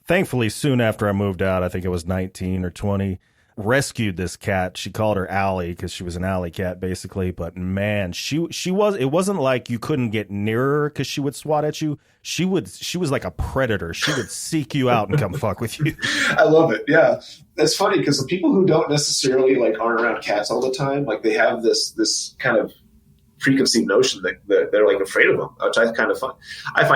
thankfully soon after I moved out, I think it was 19 or 20, rescued this cat. She called her Allie because she was an alley cat, basically. But man, it wasn't like you couldn't get near her because she would swat at you. She was like a predator. She would seek you out and come fuck with you. I love it. Yeah. It's funny because the people who don't necessarily like aren't around cats all the time, like they have this kind of preconceived notion that they're like afraid of them, which I kind of find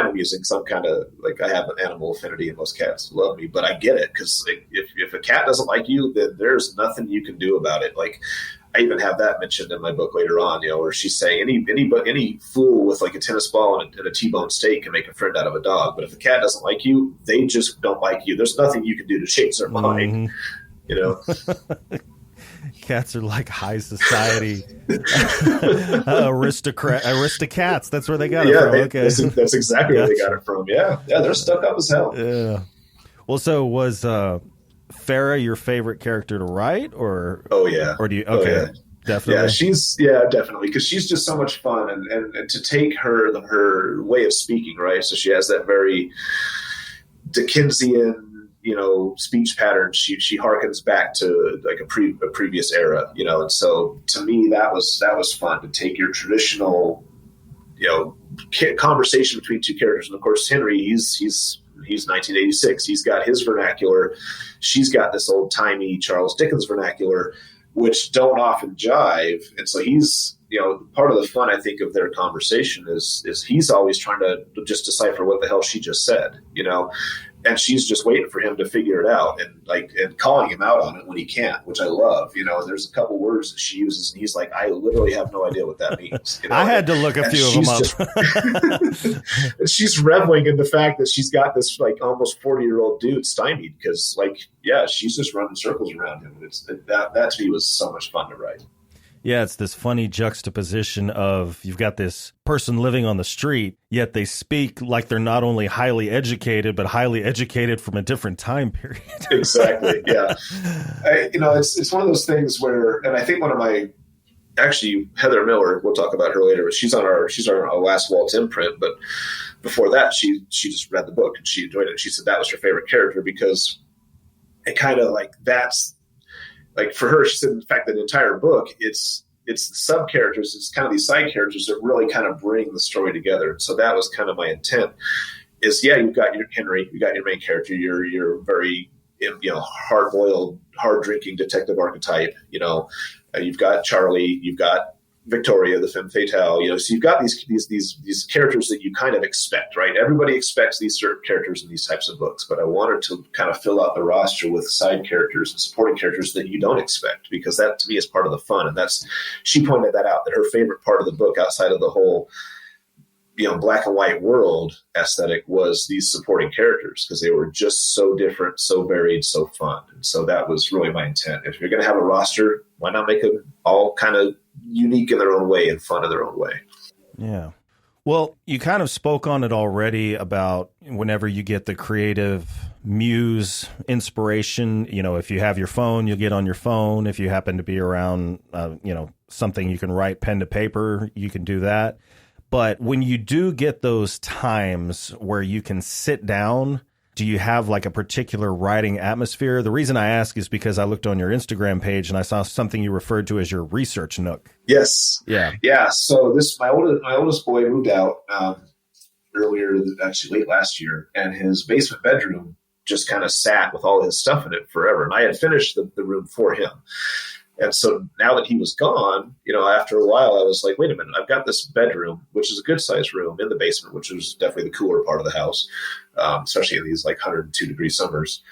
amusing because I'm kind of like, I have an animal affinity and most cats love me, but I get it because if a cat doesn't like you, then there's nothing you can do about it. Like I even have that mentioned in my book later on, where she's saying any fool with like a tennis ball and a T-bone steak can make a friend out of a dog, but if a cat doesn't like you, they just don't like you. There's nothing you can do to change their mind. Cats are like high society aristocrats. That's where they got it from. Okay, that's exactly where they got it from. Yeah, they're stuck up as hell. Yeah. Well, so was Farah your favorite character to write, or? Oh yeah. Or do you? Okay, yeah. Definitely. Definitely, because she's just so much fun, and to take her way of speaking, right? So she has that very Dickensian, speech pattern. She harkens back to like a previous era, and so to me that was fun to take your traditional, conversation between two characters. And of course Henry, he's 1986. He's got his vernacular. She's got this old timey Charles Dickens vernacular, which don't often jive. And so he's, part of the fun, I think, of their conversation is he's always trying to just decipher what the hell she just said, and she's just waiting for him to figure it out and calling him out on it when he can't, which I love, and there's a couple words that she uses and he's like, I literally have no idea what that means. I had to look a few of them up. And she's reveling in the fact that she's got this like almost 40-year-old dude stymied because she's just running circles around him. That to me was so much fun to write. Yeah, it's this funny juxtaposition of you've got this person living on the street, yet they speak like they're not only highly educated, but highly educated from a different time period. Exactly. Yeah. It's one of those things where, and I think actually Heather Miller, we'll talk about her later, but she's on our last Walt imprint. But before that, she just read the book and she enjoyed it. She said that was her favorite character because it kind of like that's, like for her, she said, in fact, that the entire book, it's the sub characters, it's kind of these side characters that really kind of bring the story together. So that was kind of my intent. Is you've got your Henry, you got your main character, your very hard boiled, hard drinking detective archetype. You've got Charlie, you've got Victoria, the femme fatale. So you've got these characters that you kind of expect, right? Everybody expects these certain characters in these types of books, but I wanted to kind of fill out the roster with side characters and supporting characters that you don't expect, because that to me is part of the fun. And she pointed that out, that her favorite part of the book outside of the whole black and white world aesthetic was these supporting characters, because they were just so different, so varied, so fun. And so that was really my intent. If you're going to have a roster, why not make them all kind of unique in their own way and fun in their own way? Yeah. Well, you kind of spoke on it already about whenever you get the creative muse inspiration, if you have your phone, you'll get on your phone. If you happen to be around, something you can write pen to paper, you can do that. But when you do get those times where you can sit down, do you have like a particular writing atmosphere? The reason I ask is because I looked on your Instagram page and I saw something you referred to as your research nook. Yes. Yeah. Yeah. So my oldest boy moved out late last year, and his basement bedroom just kind of sat with all his stuff in it forever. And I had finished the room for him. And so now that he was gone, after a while, I was like, wait a minute, I've got this bedroom, which is a good sized room in the basement, which is definitely the cooler part of the house, especially in these like 102-degree summers.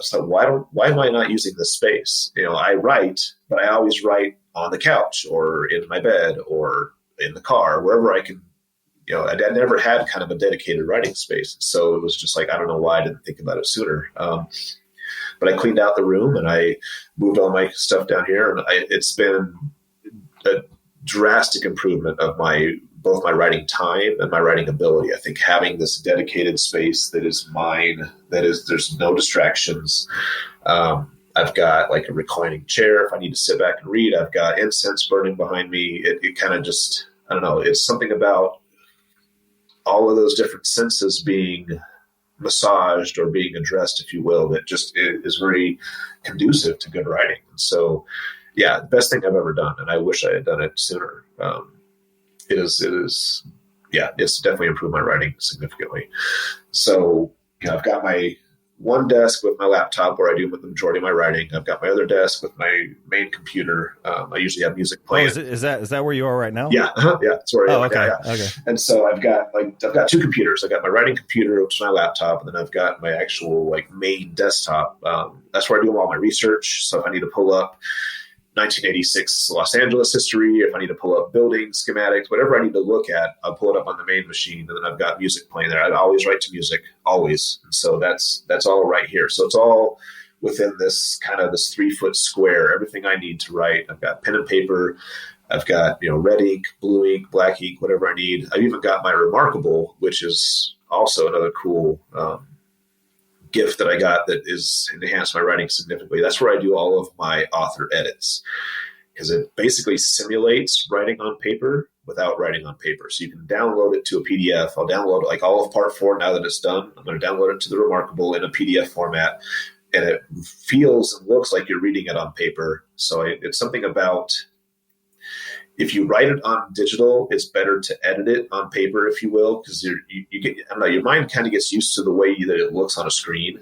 So why am I not using this space? I write, but I always write on the couch or in my bed or in the car, wherever I can. I never had kind of a dedicated writing space. So it was just like, I don't know why I didn't think about it sooner. But I cleaned out the room and I moved all my stuff down here, and it's been a drastic improvement of my both my writing time and my writing ability. I think having this dedicated space that is mine, there's no distractions. I've got like a reclining chair if I need to sit back and read. I've got incense burning behind me. It kind of just, I don't know, it's something about all of those different senses being massaged or being addressed, if you will, that just is very conducive to good writing. And so, yeah, best thing I've ever done. And I wish I had done it sooner. It is, yeah, it's definitely improved my writing significantly. So, I've got my one desk with my laptop where I do the majority of my writing. I've got my other desk with my main computer. I usually have music playing. Oh, is that where you are right now? Yeah, yeah, that's where I am. Okay, yeah. okay. And so I've got two computers. I got my writing computer, which is my laptop, and then I've got my actual like main desktop. That's where I do all my research. So if I need to pull up 1986 Los Angeles history, if I need to pull up building schematics, whatever I need to look at, I'll pull it up on the main machine, and then I've got music playing there. I always write to music, always. And so that's all right here. So it's all within this 3-foot square, everything I need to write. I've got pen and paper. I've got, red ink, blue ink, black ink, whatever I need. I've even got my Remarkable, which is also another cool gift that I got that is enhanced my writing significantly. That's where I do all of my author edits, because it basically simulates writing on paper without writing on paper. So you can download it to a PDF. I'll download like all of part 4 now that it's done. I'm going to download it to the Remarkable in a PDF format, and it feels and looks like you're reading it on paper. So it's something about, if you write it on digital, it's better to edit it on paper, if you will, because you get, I don't know, your mind kind of gets used to the way that it looks on a screen,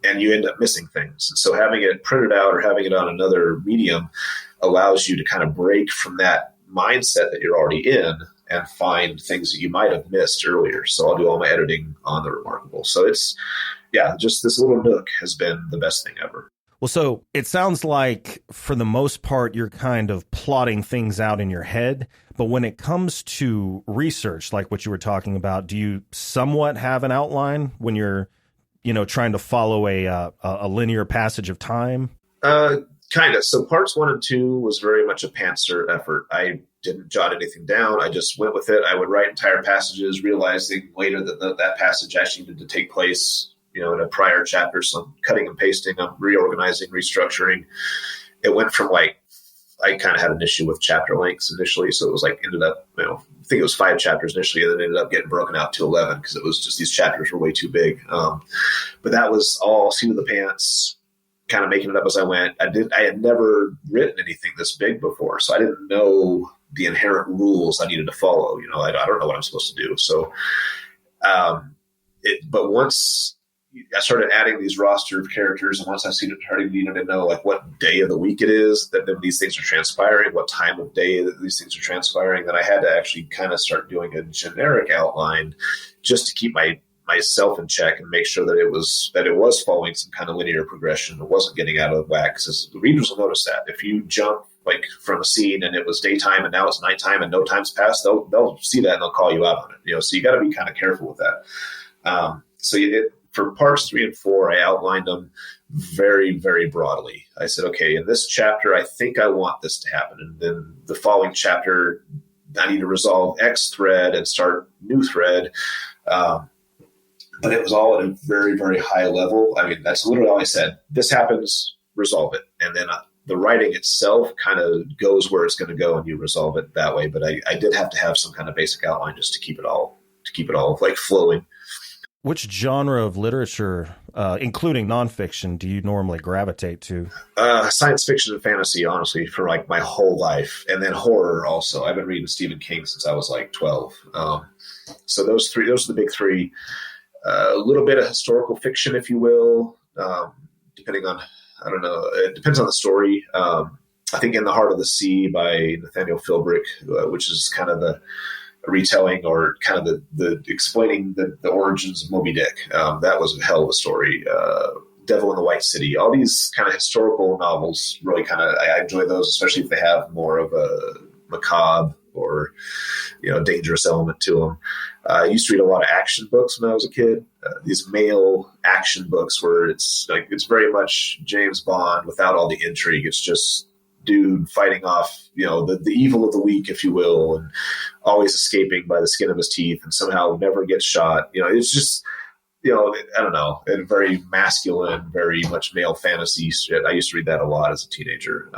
and you end up missing things. And so having it printed out or having it on another medium allows you to kind of break from that mindset that you're already in and find things that you might have missed earlier. So I'll do all my editing on the Remarkable. So it's, yeah, just this little nook has been the best thing ever. Well, so it sounds like for the most part, you're kind of plotting things out in your head. But when it comes to research, like what you were talking about, do you somewhat have an outline when you're, trying to follow a linear passage of time? Kind of. So parts 1 and 2 was very much a pantser effort. I didn't jot anything down. I just went with it. I would write entire passages, realizing later that that passage actually needed to take place in a prior chapter. So I'm cutting and pasting, I'm reorganizing, restructuring. It went from I kind of had an issue with chapter lengths initially. So it was ended up, I think it was 5 chapters initially, and then ended up getting broken out to 11 because it was just, these chapters were way too big. But that was all seat of the pants, kind of making it up as I went. I had never written anything this big before, so I didn't know the inherent rules I needed to follow. I don't know what I'm supposed to do. So, but once I started adding these roster of characters, and once I started needing to know what day of the week it is that these things are transpiring, what time of day that these things are transpiring, then I had to actually kind of start doing a generic outline just to keep myself in check and make sure that it was following some kind of linear progression. It wasn't getting out of whack, because the readers will notice that if you jump from a scene and it was daytime and now it's nighttime and no time's passed, they'll see that and they'll call you out on it. So you got to be kind of careful with that. For parts 3 and 4, I outlined them very, very broadly. I said, okay, in this chapter, I think I want this to happen. And then the following chapter, I need to resolve X thread and start new thread. But it was all at a very, very high level. I mean, that's literally all I said. This happens, resolve it. And then the writing itself kind of goes where it's going to go, and you resolve it that way. But I did have to have some kind of basic outline just to keep it all flowing. Which genre of literature, including nonfiction, do you normally gravitate to? Science fiction and fantasy, honestly, for my whole life. And then horror also. I've been reading Stephen King since I was 12. So those are the big 3. A little bit of historical fiction, if you will, depending on, I don't know, it depends on the story. I think In the Heart of the Sea by Nathaniel Philbrick, which is kind of the retelling or kind of the explaining the origins of Moby Dick. That was a hell of a story. Devil in the White City, all these kind of historical novels really I enjoy those, especially if they have more of a macabre or, dangerous element to them. I used to read a lot of action books when I was a kid. These male action books where it's very much James Bond without all the intrigue. It's just dude fighting off, the evil of the week, if you will, and always escaping by the skin of his teeth and somehow never gets shot. It's just, I don't know, a very masculine, very much male fantasy shit. I used to read that a lot as a teenager.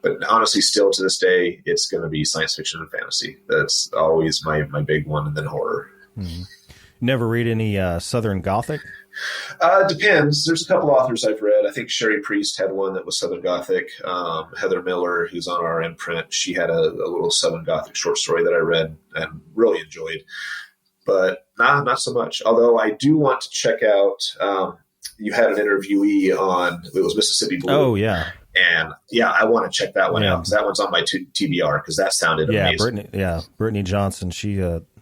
But honestly, still to this day, it's going to be science fiction and fantasy. That's always my big one, and then horror. Mm-hmm. Never read any Southern Gothic? Depends. There's a couple authors I've read. I think Sherry Priest had one that was Southern Gothic. Heather Miller, who's on our imprint, she had a little Southern Gothic short story that I read and really enjoyed. But not so much. Although I do want to check out, you had an interviewee on, it was Mississippi Blue. Oh, yeah. And I want to check that one out because that one's on my TBR because that sounded amazing. Brittany Johnson.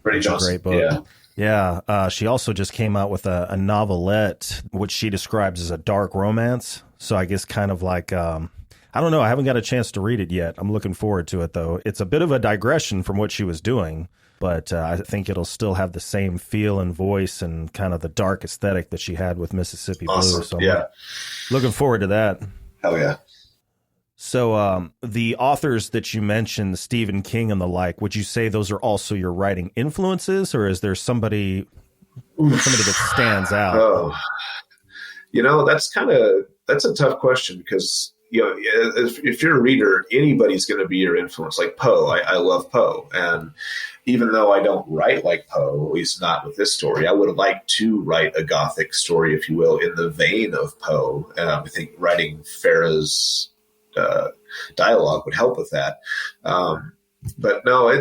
Brittany Johnson, great book. Yeah. She also just came out with a novelette, which she describes as a dark romance. So I guess kind of like, I don't know. I haven't got a chance to read it yet. I'm looking forward to it, though. It's a bit of a digression from what she was doing, but I think it'll still have the same feel and voice and kind of the dark aesthetic that she had with Mississippi Blue. So I'm looking forward to that. Hell yeah. So the authors that you mentioned, Stephen King and the like, would you say those are also your writing influences, or is there somebody that stands out? Oh, that's a tough question because, if you're a reader, anybody's going to be your influence. Like Poe, I love Poe. And even though I don't write like Poe, at least not with this story, I would have liked to write a Gothic story, if you will, in the vein of Poe. I think writing Farah's dialogue would help with that. But no,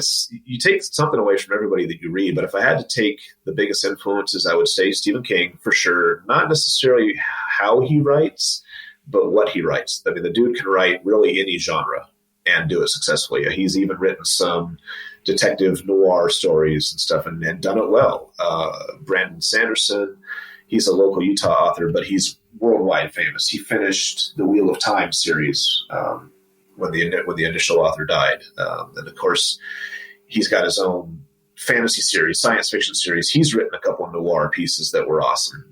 you take something away from everybody that you read. But if I had to take the biggest influences, I would say Stephen King for sure. Not necessarily how he writes, but what he writes. I mean, the dude can write really any genre and do it successfully. He's even written some detective noir stories and stuff and done it well. Brandon Sanderson, he's a local Utah author, but he's worldwide famous. He finished the Wheel of Time series when the initial author died. And of course, he's got his own fantasy series, science fiction series. He's written a couple of noir pieces that were awesome.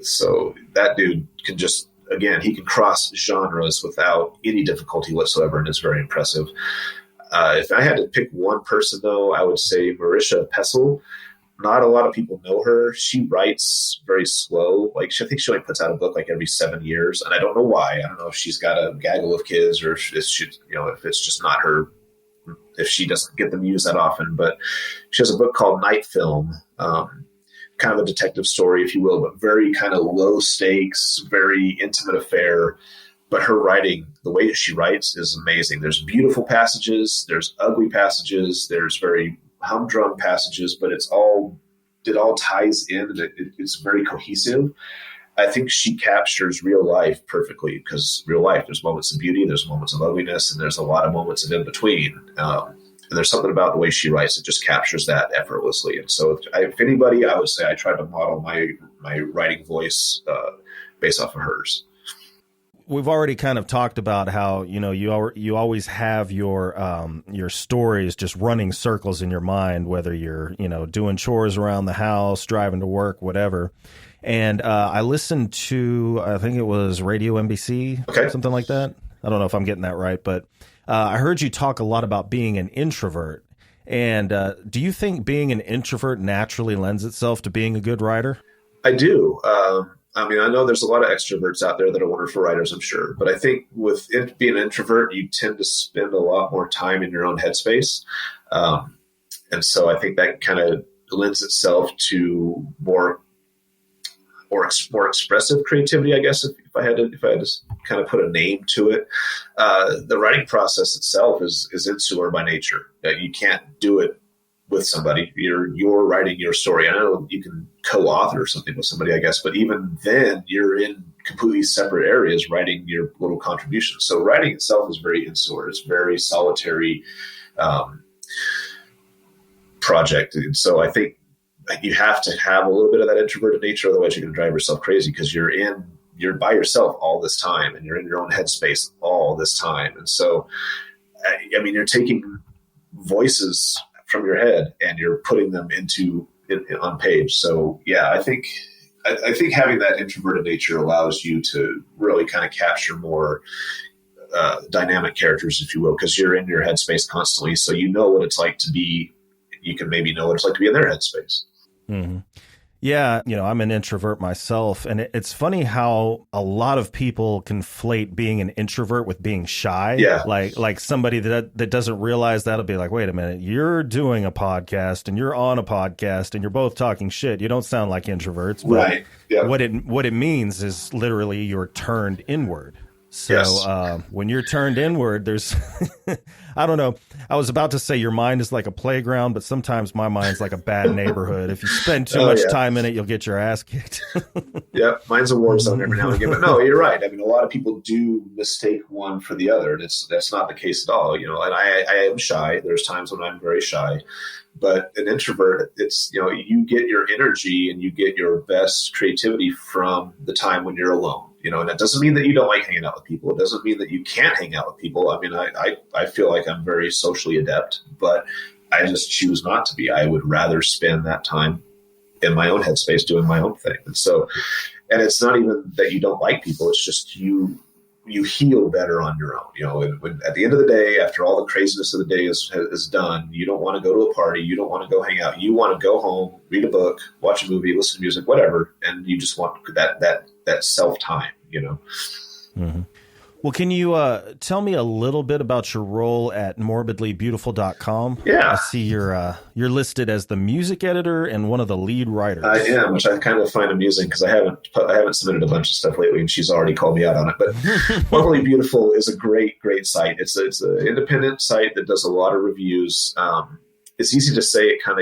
So that dude can just, again, he can cross genres without any difficulty whatsoever, and it's very impressive. If I had to pick one person, though, I would say Marisha Pessl. Not a lot of people know her. She writes very slow. I think she only puts out a book like every 7 years, and I don't know why. I don't know if she's got a gaggle of kids or if it's just not her, if she doesn't get the muse that often. But she has a book called Night Film, kind of a detective story, if you will, but very kind of low stakes, very intimate affair. But her writing, the way that she writes is amazing. There's beautiful passages, there's ugly passages, there's very humdrum passages, but it all ties in and it's very cohesive. I think she captures real life perfectly because real life, there's moments of beauty, there's moments of ugliness, and there's a lot of moments of in between. And there's something about the way she writes that just captures that effortlessly. And so if anybody, I would say I try to model my writing voice based off of hers. We've already kind of talked about how, you always have your stories just running circles in your mind, whether you're, doing chores around the house, driving to work, whatever. And I listened to, I think it was Radio NBC, something like that. I don't know if I'm getting that right, but I heard you talk a lot about being an introvert. And do you think being an introvert naturally lends itself to being a good writer? I do. I know there's a lot of extroverts out there that are wonderful writers, I'm sure. But I think with being an introvert, you tend to spend a lot more time in your own headspace. And so I think that kind of lends itself to more expressive creativity, I guess, if I had to kind of put a name to it. The writing process itself is insular by nature. You can't do it with somebody. You're writing your story. I know you can co-author something with somebody, I guess, but even then you're in completely separate areas writing your little contributions. So writing itself is very insular. It's very solitary project. And so I think you have to have a little bit of that introverted nature, otherwise you're going to drive yourself crazy because you're by yourself all this time and you're in your own headspace all this time. And so, you're taking voices from your head and you're putting them on page. So yeah, I think having that introverted nature allows you to really kind of capture more dynamic characters, if you will, because you're in your headspace constantly. So you know what it's like to be, you can maybe know what it's like to be in their headspace. Mm-hmm. Yeah, I'm an introvert myself, and it's funny how a lot of people conflate being an introvert with being shy. Yeah. Like somebody that doesn't realize that'll be like, wait a minute, you're doing a podcast and you're on a podcast and you're both talking shit. You don't sound like introverts. But right. Yeah. What it means is literally you're turned inward. So yes. When you're turned inward, there's, I don't know. I was about to say your mind is like a playground, but sometimes my mind's like a bad neighborhood. If you spend too much time in it, you'll get your ass kicked. Yeah, mine's a war zone every now and again. But no, you're right. I mean, a lot of people do mistake one for the other, and that's not the case at all. And I am shy. There's times when I'm very shy. But an introvert, it's, you get your energy and you get your best creativity from the time when you're alone. And that doesn't mean that you don't like hanging out with people. It doesn't mean that you can't hang out with people. I mean, I feel like I'm very socially adept, but I just choose not to be. I would rather spend that time in my own headspace doing my own thing. And it's not even that you don't like people. It's just you heal better on your own. When at the end of the day, after all the craziness of the day is done, you don't want to go to a party. You don't want to go hang out. You want to go home, read a book, watch a movie, listen to music, whatever. And you just want that self time, Mm-hmm. Well, can you tell me a little bit about your role at morbidlybeautiful.com? Yeah. I see you're listed as the music editor and one of the lead writers. I am, which I kind of find amusing because I haven't submitted a bunch of stuff lately, and she's already called me out on it. But Morbidly Beautiful is a great site. It's an independent site that does a lot of reviews. It's easy to say it kind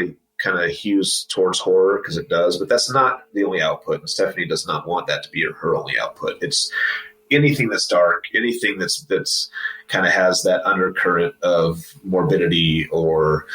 of hews towards horror because it does, but that's not the only output. And Stephanie does not want that to be her only output. It's anything that's dark, anything that's kind of has that undercurrent of morbidity, or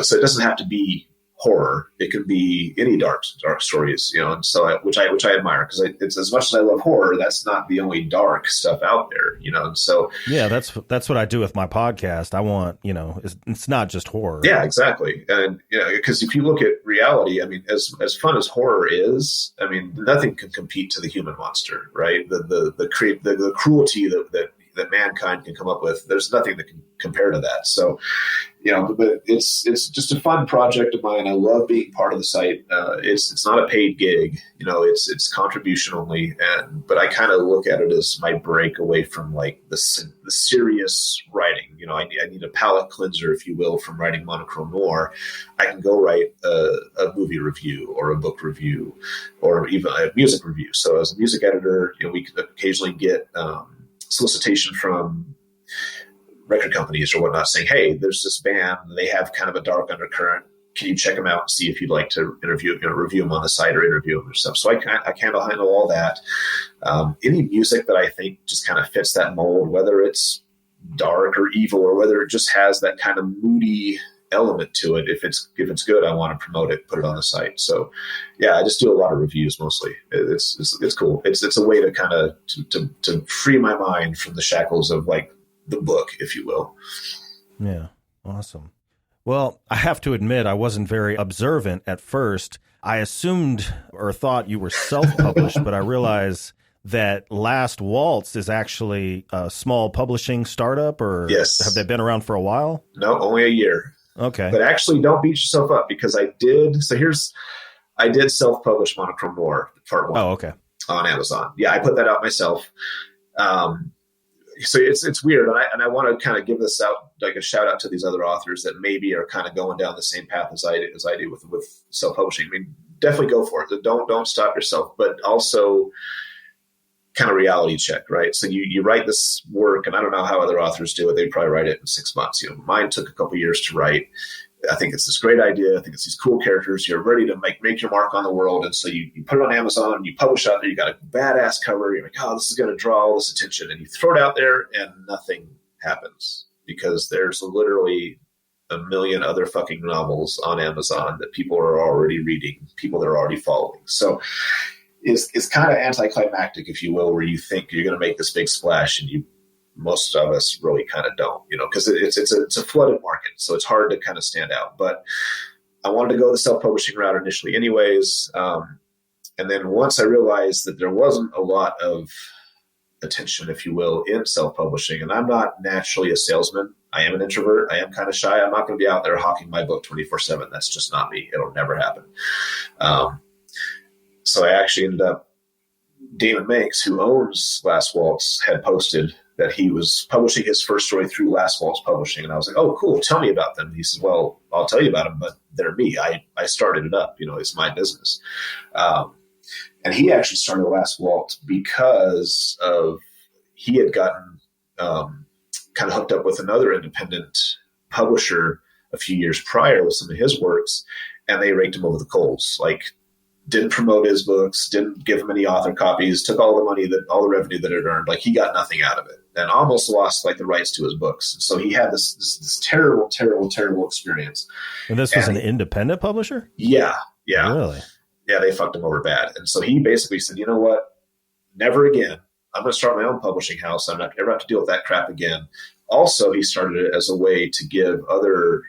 so it doesn't have to be horror. It can be any dark stories, and so which I admire, because it's, as much as I love horror, that's not the only dark stuff out there, and so yeah, that's what I do with my podcast. I want, it's not just horror. Yeah, exactly. And because if you look at reality, I mean, as fun as horror is, I mean, nothing can compete to the human monster, right? The cruelty that mankind can come up with, there's nothing that can compare to that. So, but it's just a fun project of mine. I love being part of the site. It's not a paid gig, it's contribution only. But I kind of look at it as my break away from like the serious writing. I need a palate cleanser, if you will, from writing monochrome noir. I can go write a movie review or a book review or even a music review. So as a music editor, we could occasionally get solicitation from record companies or whatnot saying, hey, there's this band, they have kind of a dark undercurrent. Can you check them out and see if you'd like to review them on the site or interview them or stuff? So I kind of handle all that. Any music that I think just kind of fits that mold, whether it's dark or evil or whether it just has that kind of moody element to it. If it's good, I want to promote it, put it on the site. So yeah, I just do a lot of reviews mostly. It's cool. It's a way to kind of to free my mind from the shackles of like the book, if you will. Yeah. Awesome. Well, I have to admit, I wasn't very observant at first. I assumed or thought you were self-published, but I realize that Last Waltz is actually a small publishing startup, or yes. Have they been around for a while? No, only a year. Okay. But actually, don't beat yourself up, because I did self-publish Monochrome Noir Part 1. Oh, okay. On Amazon. Yeah, I put that out myself. So it's weird, and I want to kind of give this out, like a shout out to these other authors that maybe are kind of going down the same path as I do with self-publishing. I mean, definitely go for it. Don't stop yourself, but also kind of reality check, right? So you write this work, and I don't know how other authors do it. They probably write it in 6 months. Mine took a couple years to write. I think it's this great idea. I think it's these cool characters. You're ready to make your mark on the world. And so you put it on Amazon and you publish out there. You got a badass cover. You're like, oh, this is going to draw all this attention. And you throw it out there and nothing happens, because there's literally a million other fucking novels on Amazon that people are already reading, people that are already following. So it's kind of anticlimactic, if you will, where you think you're going to make this big splash and most of us really kind of don't, because it's a flooded market. So it's hard to kind of stand out. But I wanted to go the self-publishing route initially anyways. And then once I realized that there wasn't a lot of attention, if you will, in self-publishing. And I'm not naturally a salesman. I am an introvert. I am kind of shy. I'm not going to be out there hawking my book 24/7. That's just not me. It'll never happen. So I actually ended up, Damon Makes, who owns Last Waltz, had posted that he was publishing his first story through Last Waltz Publishing. And I was like, oh, cool. Tell me about them. He says, well, I'll tell you about them, but they're me. I started it up. It's my business. And he actually started Last Waltz because he had gotten kind of hooked up with another independent publisher a few years prior with some of his works, and they raked him over the coals. Like, didn't promote his books, didn't give him any author copies, took all the money, all the revenue that it earned. Like, he got nothing out of it and almost lost the rights to his books. So he had this terrible, terrible, terrible experience. And this was an independent publisher? Yeah. Really? Yeah, they fucked him over bad. And so he basically said, you know what? Never again. I'm going to start my own publishing house. I'm not ever have to deal with that crap again. Also, he started it as a way to give other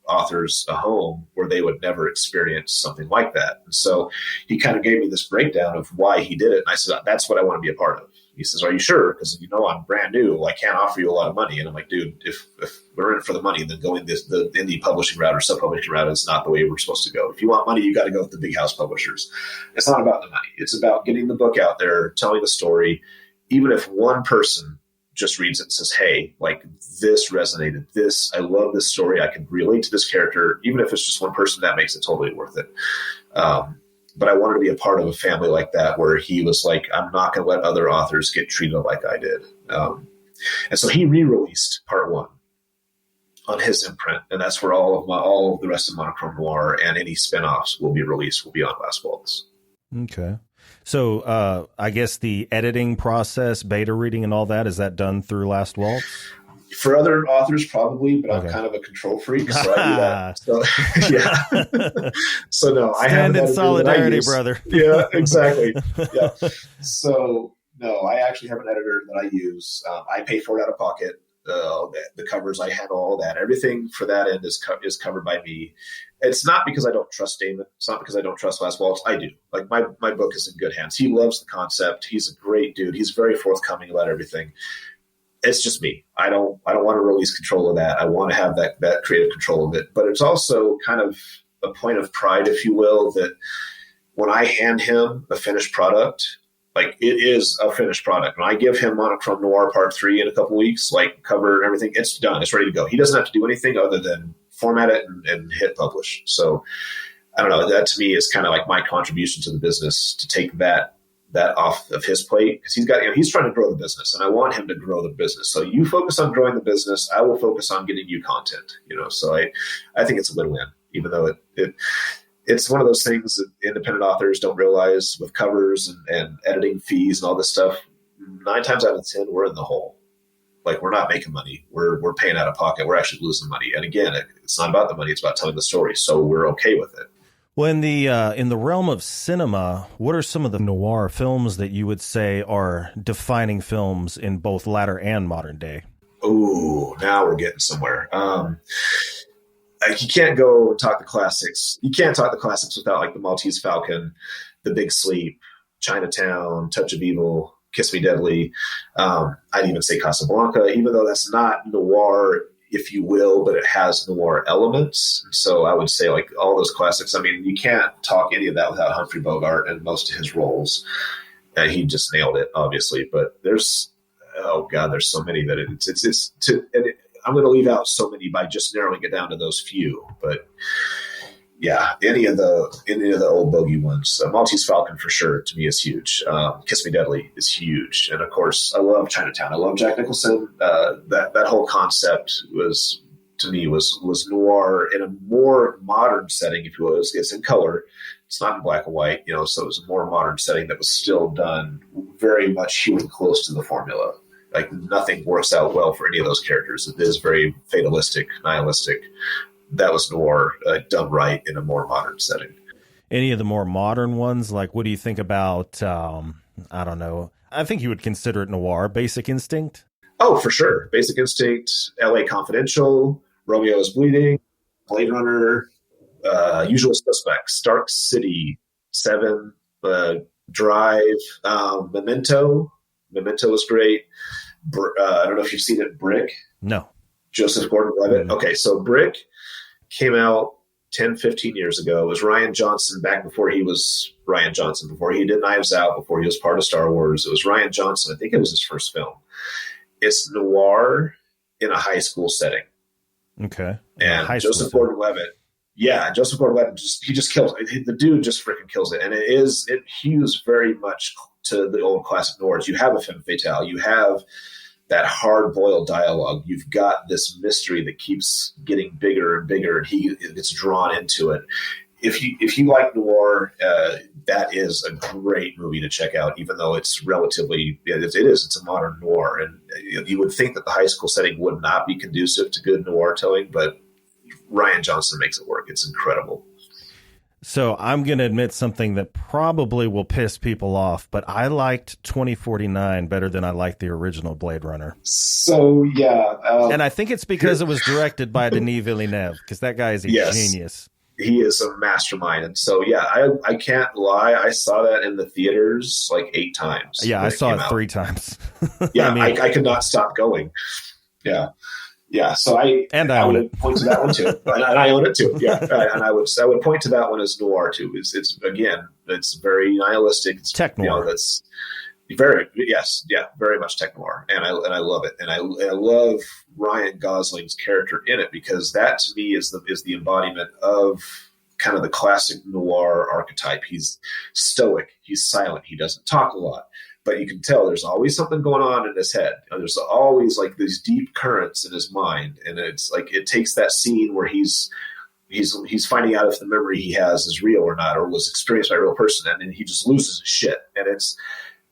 authors a home where they would never experience something like that. And so he kind of gave me this breakdown of why he did it. And I said, that's what I want to be a part of. He says, are you sure? Because, I'm brand new. I can't offer you a lot of money. And I'm like, dude, if we're in it for the money, then going the indie publishing route or sub-publishing route is not the way we're supposed to go. If you want money, you got to go with the big house publishers. It's not about the money. It's about getting the book out there, telling the story. Even if one person just reads it and says, hey, this resonated, I love this story, I can relate to this character, even if it's just one person, that makes it totally worth it. But I wanted to be a part of a family like that, where he was like, I'm not going to let other authors get treated like I did. And so he re-released part 1 on his imprint, and that's where all of the rest of Monochrome Noir and any spinoffs will be released, will be on Last Waltz. Okay. So I guess the editing process, beta reading and all that, is that done through Last Waltz? For other authors, probably, but Okay. I'm kind of a control freak, so I do that. So, yeah. So no, I have Stand in solidarity, brother. Yeah, exactly. Yeah. So no, I actually have an editor that I use. I pay for it out of pocket. The covers, I handle all that. Everything for that end is covered by me. It's not because I don't trust Damon. It's not because I don't trust Last Waltz. I do. My book is in good hands. He loves the concept. He's a great dude. He's very forthcoming about everything. It's just me. I don't want to release control of that. I want to have that creative control of it. But it's also kind of a point of pride, if you will, that when I hand him a finished product, it is a finished product. When I give him Monochrome Noir Part 3 in a couple weeks, cover and everything, it's done. It's ready to go. He doesn't have to do anything other than format it and hit publish. So I don't know. That to me is kind of my contribution to the business, to take that off of his plate, because he's trying to grow the business, and I want him to grow the business. So you focus on growing the business, I will focus on getting you content. So I think it's a win-win, even though it's one of those things that independent authors don't realize with covers and editing fees and all this stuff. 9 times out of 10, we're in the hole. We're not making money. We're paying out of pocket. We're actually losing money. And again, it's not about the money. It's about telling the story. So we're okay with it. Well, in the realm of cinema, what are some of the noir films that you would say are defining films in both latter and modern day? Oh, now we're getting somewhere. You can't go talk the classics. You can't talk the classics without The Maltese Falcon, The Big Sleep, Chinatown, Touch of Evil, Kiss Me Deadly. I'd even say Casablanca, even though that's not noir, if you will, but it has noir elements. So I would say all those classics. I mean, you can't talk any of that without Humphrey Bogart and most of his roles. And he just nailed it, obviously. But there's so many that I'm going to leave out so many by just narrowing it down to those few. But yeah, any of the old bogey ones. Maltese Falcon for sure to me is huge. Kiss Me Deadly is huge, and of course I love Chinatown. I love Jack Nicholson. That whole concept was noir in a more modern setting, if you will. It's in color. It's not in black and white, so it was a more modern setting that was still done very much hewing close to the formula. Nothing works out well for any of those characters. It is very fatalistic, nihilistic. That was noir done right in a more modern setting. Any of the more modern ones, what do you think about, I don't know, I think you would consider it noir, Basic Instinct? Oh, for sure. Basic Instinct, LA Confidential, Romeo is Bleeding, Blade Runner, Usual Suspects, Dark City, Seven, Drive, Memento, Memento was great. I don't know if you've seen it, Brick. No. Joseph Gordon-Levitt. Mm-hmm. Okay, so Brick came out 10, 15 years ago. It was Rian Johnson back before he was Rian Johnson, before he did Knives Out, before he was part of Star Wars. It was Rian Johnson. I think it was his first film. It's noir in a high school setting. Okay. And Joseph Gordon-Levitt, Joseph Gordon-Levitt he just kills it. The dude just freaking kills it. And it hews very much to the old classic noirs. You have a femme fatale. You have that hard-boiled dialogue. You've got this mystery that keeps getting bigger and bigger, and he gets drawn into it. If you like noir, that is a great movie to check out, even though it's relatively, it's a modern noir. And you would think that the high school setting would not be conducive to good noir telling, but Rian Johnson makes it work. It's incredible. So I'm going to admit something that probably will piss people off, but I liked 2049 better than I liked the original Blade Runner. So, yeah. And I think it's because it was directed by Denis Villeneuve, because that guy is a genius. He is a mastermind. And so, yeah, I can't lie. I saw that in the theaters like 8 times. Yeah, I saw it 3 times. Yeah, I could not stop going. Yeah. Yeah, so I would point to that one too, and I own it too. Yeah, and I would point to that one as noir too. It's very nihilistic. It's tech noir. That's very very much tech noir, and I love it, and I love Ryan Gosling's character in it, because that to me is the embodiment of kind of the classic noir archetype. He's stoic, he's silent, he doesn't talk a lot. But you can tell there's always something going on in his head. There's always like these deep currents in his mind. And it's like it takes that scene where he's finding out if the memory he has is real or not, or was experienced by a real person, and then he just loses his shit.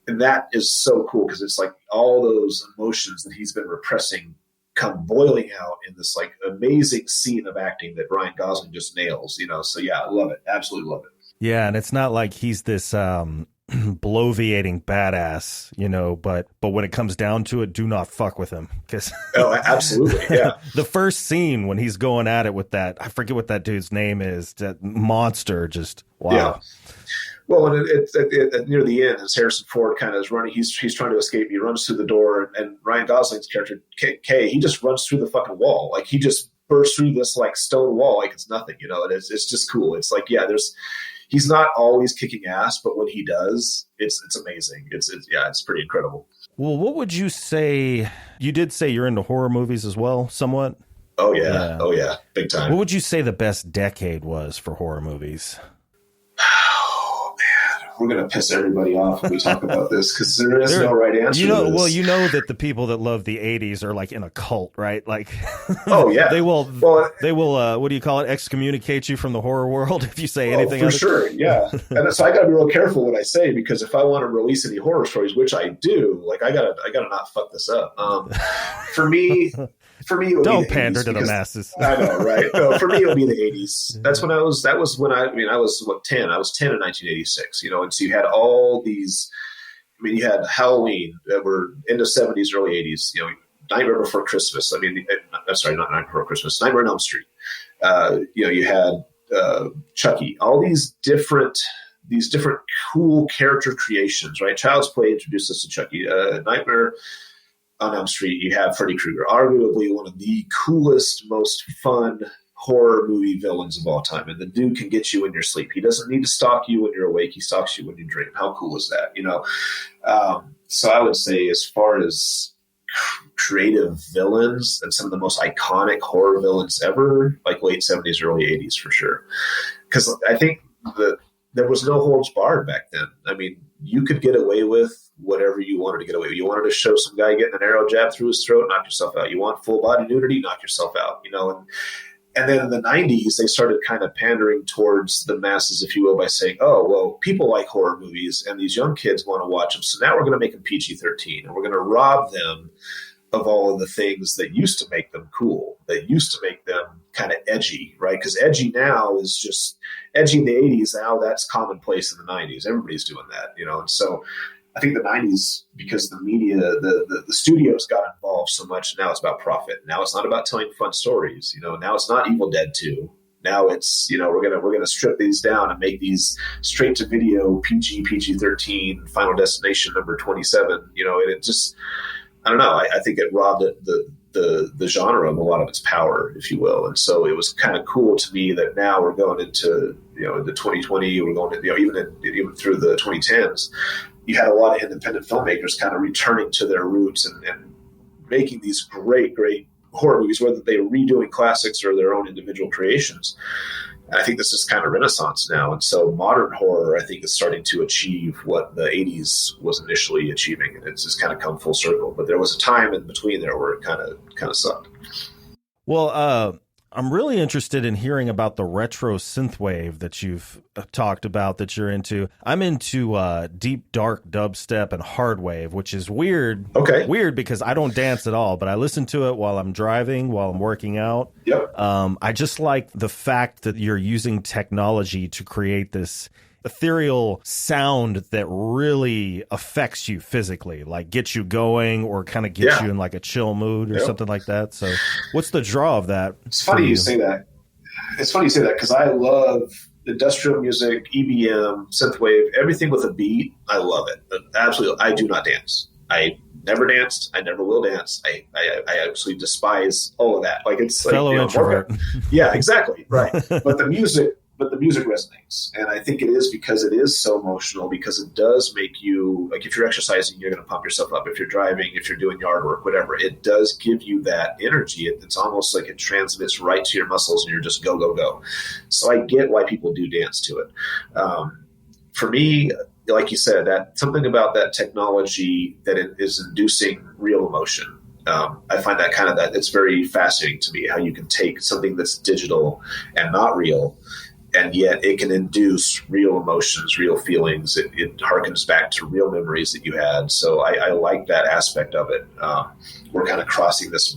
And that is so cool, because it's like all those emotions that he's been repressing come boiling out in this like amazing scene of acting that Ryan Gosling just nails, So yeah, I love it. Absolutely love it. Yeah, and it's not like he's this bloviating badass, but when it comes down to it, do not fuck with him, because absolutely, yeah. The first scene when he's going at it with that, I forget what that dude's name is, that monster, just wow. Yeah. Well, and it's near the end, as Harrison Ford kind of is running, he's trying to escape. He runs through the door, and Ryan Gosling's character Kay, he just runs through the fucking wall, like he just bursts through this like stone wall like it's nothing, And it's just cool. It's like he's not always kicking ass, but when he does, it's amazing. It's pretty incredible. Well, what would you say? You did say you're into horror movies as well, somewhat. Oh yeah. Oh yeah, big time. What would you say the best decade was for horror movies? We're going to piss everybody off when we talk about this, because there is no right answer. Well, that the people that love the 80s are like in a cult, right? Like, oh yeah, they will. What do you call it? Excommunicate you from the horror world if you say anything. For sure, yeah. And so I got to be real careful what I say, because if I want to release any horror stories, which I do, like I gotta not fuck this up. For me, it would don't be pander to the masses. I know, right? No, for me, it would be the 80s. That was when I was 10. I was 10 in 1986, And so you had all these. You had Halloween that were in the 70s, early 80s. Nightmare Before Christmas. I'm sorry, not Nightmare Before Christmas. Nightmare on Elm Street. You had Chucky. All these different cool character creations, right? Child's Play introduced us to Chucky. Nightmare on Elm Street, you have Freddy Krueger, arguably one of the coolest, most fun horror movie villains of all time. And the dude can get you in your sleep. He doesn't need to stalk you when you're awake. He stalks you when you dream. How cool is that? So I would say, as far as creative villains and some of the most iconic horror villains ever, like late 70s, early 80s for sure. Because I think there was no holds barred back then. You could get away with whatever you wanted to get away with. You wanted to show some guy getting an arrow jabbed through his throat, knock yourself out. You want full body nudity, knock yourself out. And then in the 90s, they started kind of pandering towards the masses, if you will, by saying, oh, well, people like horror movies and these young kids want to watch them. So now we're going to make them PG-13, and we're going to rob them of all of the things that used to make them cool, that used to make them kind of edgy, right? Because edgy now is just edgy in the 80s. Now that's commonplace in the 90s. Everybody's doing that, And so I think the 90s, because the media, the studios got involved so much, now it's about profit. Now it's not about telling fun stories. Now it's not Evil Dead 2. Now it's, we're gonna strip these down and make these straight to video PG-13 Final Destination number 27. And it just, I don't know. I think it robbed the genre of a lot of its power, if you will. And so it was kind of cool to me that now we're going into the 2020, we're going to even through the 2010s. You had a lot of independent filmmakers kind of returning to their roots and making these great horror movies, whether they were redoing classics or their own individual creations. And I think this is kind of renaissance now. And so modern horror, I think, is starting to achieve what the 80s was initially achieving. And it's just kind of come full circle. But there was a time in between there where it kind of sucked. Well, I'm really interested in hearing about the retro synthwave that you've talked about that you're into. I'm into deep, dark dubstep and hardwave, which is weird. Okay. Weird because I don't dance at all, but I listen to it while I'm driving, while I'm working out. Yep. I just like the fact that you're using technology to create this ethereal sound that really affects you physically, like gets you going or kind of gets you in like a chill mood or something like that. So what's the draw of that? It's funny you say that. It's funny you say that because I love industrial music, EBM, synthwave, everything with a beat. I love it. But absolutely. I do not dance. I never danced. I never will dance. I absolutely despise all of that. Like it's fellow like, introvert. Yeah, exactly. Right. But the music resonates. And I think it is because it is so emotional, because it does make you, like if you're exercising, you're going to pump yourself up. If you're driving, if you're doing yard work, whatever, it does give you that energy. It's almost like it transmits right to your muscles and you're just go, go, go. So I get why people do dance to it. For me, like you said, that something about that technology that it is inducing real emotion. I find that it's very fascinating to me how you can take something that's digital and not real, and yet it can induce real emotions, real feelings. It harkens back to real memories that you had. So I like that aspect of it. We're kind of crossing this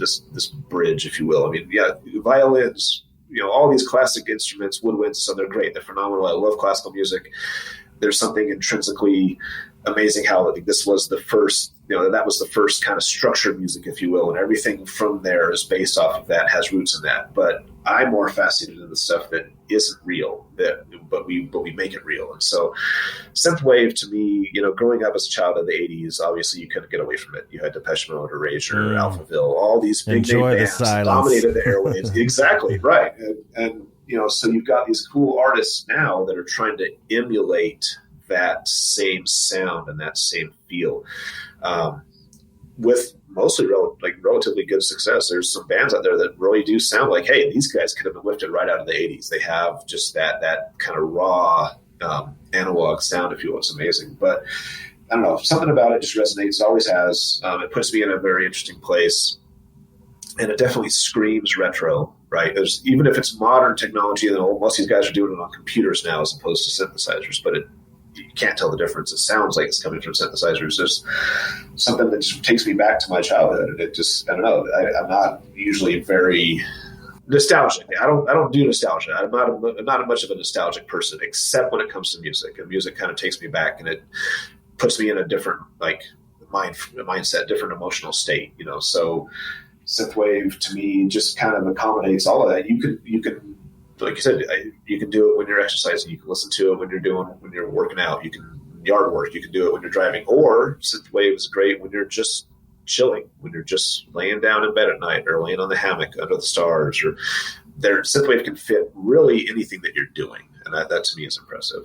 bridge, if you will. I mean, yeah, violins, all these classic instruments, woodwinds, so they're great. They're phenomenal. I love classical music. There's something intrinsically amazing how I think this was the first, that was the first kind of structured music, if you will, and everything from there is based off of that, has roots in that. But I'm more fascinated in the stuff that isn't real, but we make it real. And so synthwave to me, growing up as a child in the 80s, obviously you couldn't get away from it. You had Depeche Mode, Erasure, Alphaville, all these big name bands dominated the airwaves. Exactly, right. And so you've got these cool artists now that are trying to emulate that same sound and that same feel, with mostly relatively good success. There's some bands out there that really do sound like, hey, these guys could have been lifted right out of the 80s. They have just that kind of raw analog sound, if you will. It's amazing. But I don't know, something about it just resonates. It always has. It puts me in a very interesting place. And it definitely screams retro, right? Even if it's modern technology, most of these guys are doing it on computers now as opposed to synthesizers, but you can't tell the difference. It sounds like it's coming from synthesizers. There's something that just takes me back to my childhood. And it just, I don't know, I'm not usually very nostalgic. I don't do nostalgia. I'm not much of a nostalgic person, except when it comes to music. And music kind of takes me back, and it puts me in a different mindset, different emotional state, So synthwave to me just kind of accommodates all of that. You can, like you said, you can do it when you're exercising. You can listen to it when you're working out. You can yard work. You can do it when you're driving. Or synthwave is great when you're just chilling, when you're just laying down in bed at night or laying on the hammock under the stars. Or synthwave can fit really anything that you're doing, and that to me is impressive.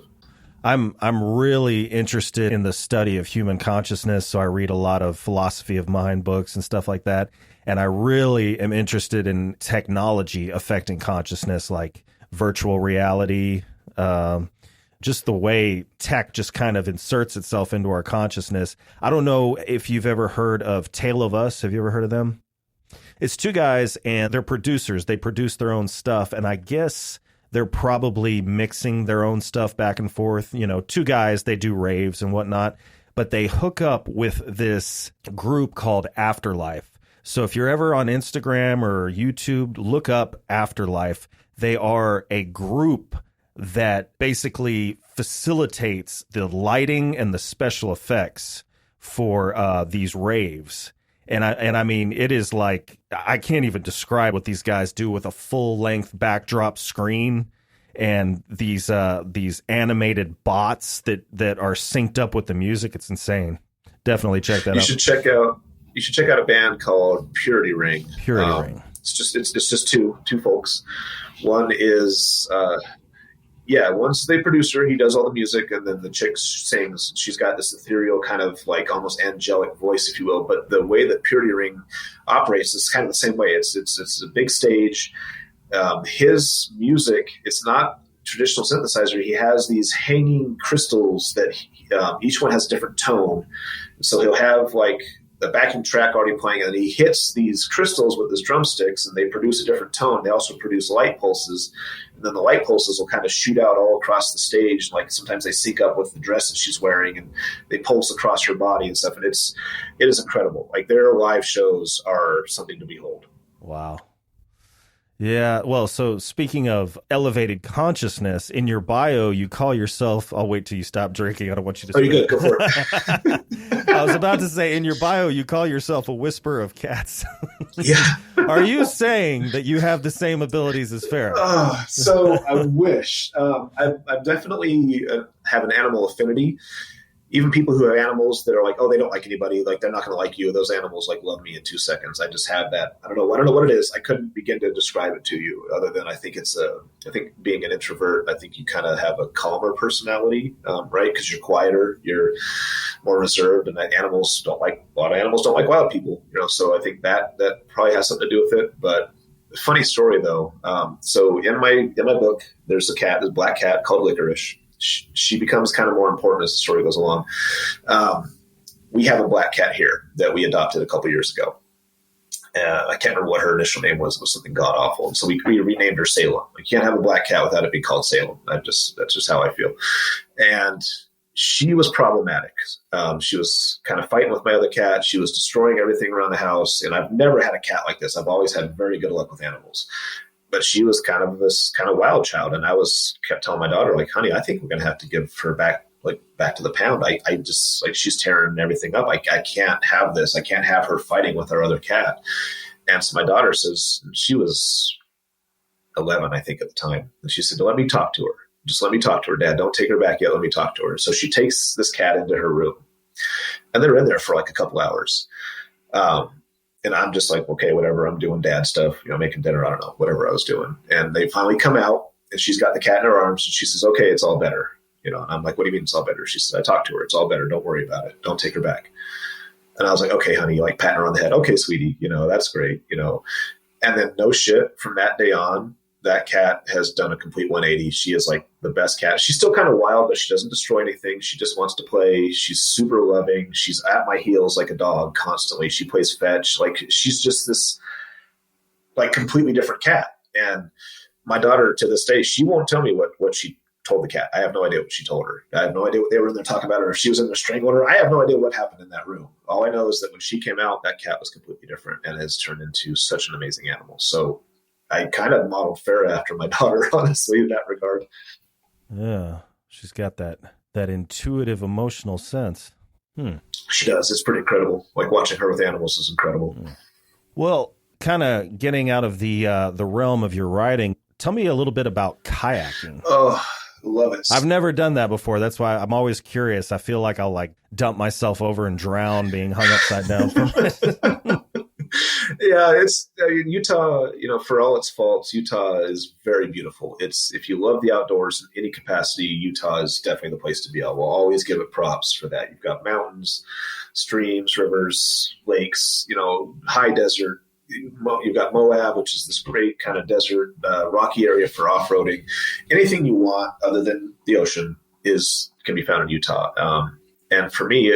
I'm really interested in the study of human consciousness, so I read a lot of philosophy of mind books and stuff like that. And I really am interested in technology affecting consciousness, like virtual reality, just the way tech just kind of inserts itself into our consciousness. I don't know if you've ever heard of Tale of Us. Have you ever heard of them? It's two guys, and they're producers. They produce their own stuff, and I guess they're probably mixing their own stuff back and forth. Two guys, they do raves and whatnot, but they hook up with this group called Afterlife. So if you're ever on Instagram or YouTube, look up Afterlife. They are a group that basically facilitates the lighting and the special effects for these raves. And I mean, it is like, I can't even describe what these guys do with a full length backdrop screen and these animated bots that are synced up with the music. It's insane. Definitely check that out. You should check out a band called Purity Ring. Purity Ring. It's just two folks. One is one's the producer. He does all the music, and then the chick sings. She's got this ethereal kind of like almost angelic voice, if you will. But the way that Purity Ring operates is kind of the same way. It's a big stage. His music, it's not traditional synthesizer. He has these hanging crystals that each one has a different tone. So he'll have like the backing track already playing, and he hits these crystals with his drumsticks, and they produce a different tone. They also produce light pulses, and then the light pulses will kind of shoot out all across the stage. Like sometimes they sync up with the dress that she's wearing, and they pulse across her body and stuff. And it is incredible. Like their live shows are something to behold. Wow. Yeah, well, so speaking of elevated consciousness, in your bio, you call yourself, I'll wait till you stop drinking. I don't want you to. Oh, you're good. Go for it. I was about to say, in your bio, you call yourself a whisperer of cats. Yeah. Are you saying that you have the same abilities as Farrah? So I wish. I definitely have an animal affinity. Even people who have animals that are like, oh, they don't like anybody, like they're not going to like you. Those animals like love me in 2 seconds. I just have that. I don't know what it is. I couldn't begin to describe it to you other than I think I think being an introvert, I think you kind of have a calmer personality, right? Because you're quieter, you're more reserved, and a lot of animals don't like wild people, so I think that probably has something to do with it. But funny story though. So in my book, there's a black cat called Licorice. She becomes kind of more important as the story goes along. We have a black cat here that we adopted a couple years ago. I can't remember what her initial name was. It was something god awful. And so we renamed her Salem. You can't have a black cat without it being called Salem. That's just how I feel. And she was problematic. She was kind of fighting with my other cat. She was destroying everything around the house. And I've never had a cat like this. I've always had very good luck with animals. But she was kind of this kind of wild child. And I kept telling my daughter, like, honey, I think we're going to have to give her back to the pound. I just, like, she's tearing everything up. I can't have this. I can't have her fighting with our other cat. And so my daughter says, she was 11, I think, at the time. And she said, let me talk to her. Just let me talk to her, Dad. Don't take her back yet. Let me talk to her. So she takes this cat into her room. And they're in there for like a couple hours. And I'm just like, okay, whatever. I'm doing dad stuff, making dinner. I don't know, whatever I was doing. And they finally come out, and she's got the cat in her arms, and she says, okay, it's all better. And I'm like, what do you mean it's all better? She says, I talked to her. It's all better. Don't worry about it. Don't take her back. And I was like, okay, honey, like patting her on the head. Okay, sweetie, that's great, And then no shit, from that day on, that cat has done a complete 180. She is like the best cat. She's still kind of wild, but she doesn't destroy anything. She just wants to play. She's super loving. She's at my heels like a dog constantly. She plays fetch. Like, she's just this like completely different cat. And my daughter, to this day, she won't tell me what she told the cat. I have no idea what she told her. I have no idea what they were in there talking about, or if she was in there strangling her. I have no idea what happened in that room. All I know is that when she came out, that cat was completely different and has turned into such an amazing animal. So I kind of modeled Farrah after my daughter, honestly, in that regard. Yeah, she's got that intuitive, emotional sense. She does. It's pretty incredible. Like, watching her with animals is incredible. Well, kind of getting out of the realm of your writing, tell me a little bit about kayaking. Oh, love it. I've never done that before. That's why I'm always curious. I feel like I'll like dump myself over and drown being hung upside down from it. Yeah, Utah, for all its faults, Utah is very beautiful. If you love the outdoors in any capacity, Utah is definitely the place to be. I will always give it props for that. You've got mountains, streams, rivers, lakes, high desert. You've got Moab, which is this great kind of desert, rocky area for off-roading. Anything you want other than the ocean can be found in Utah. And for me,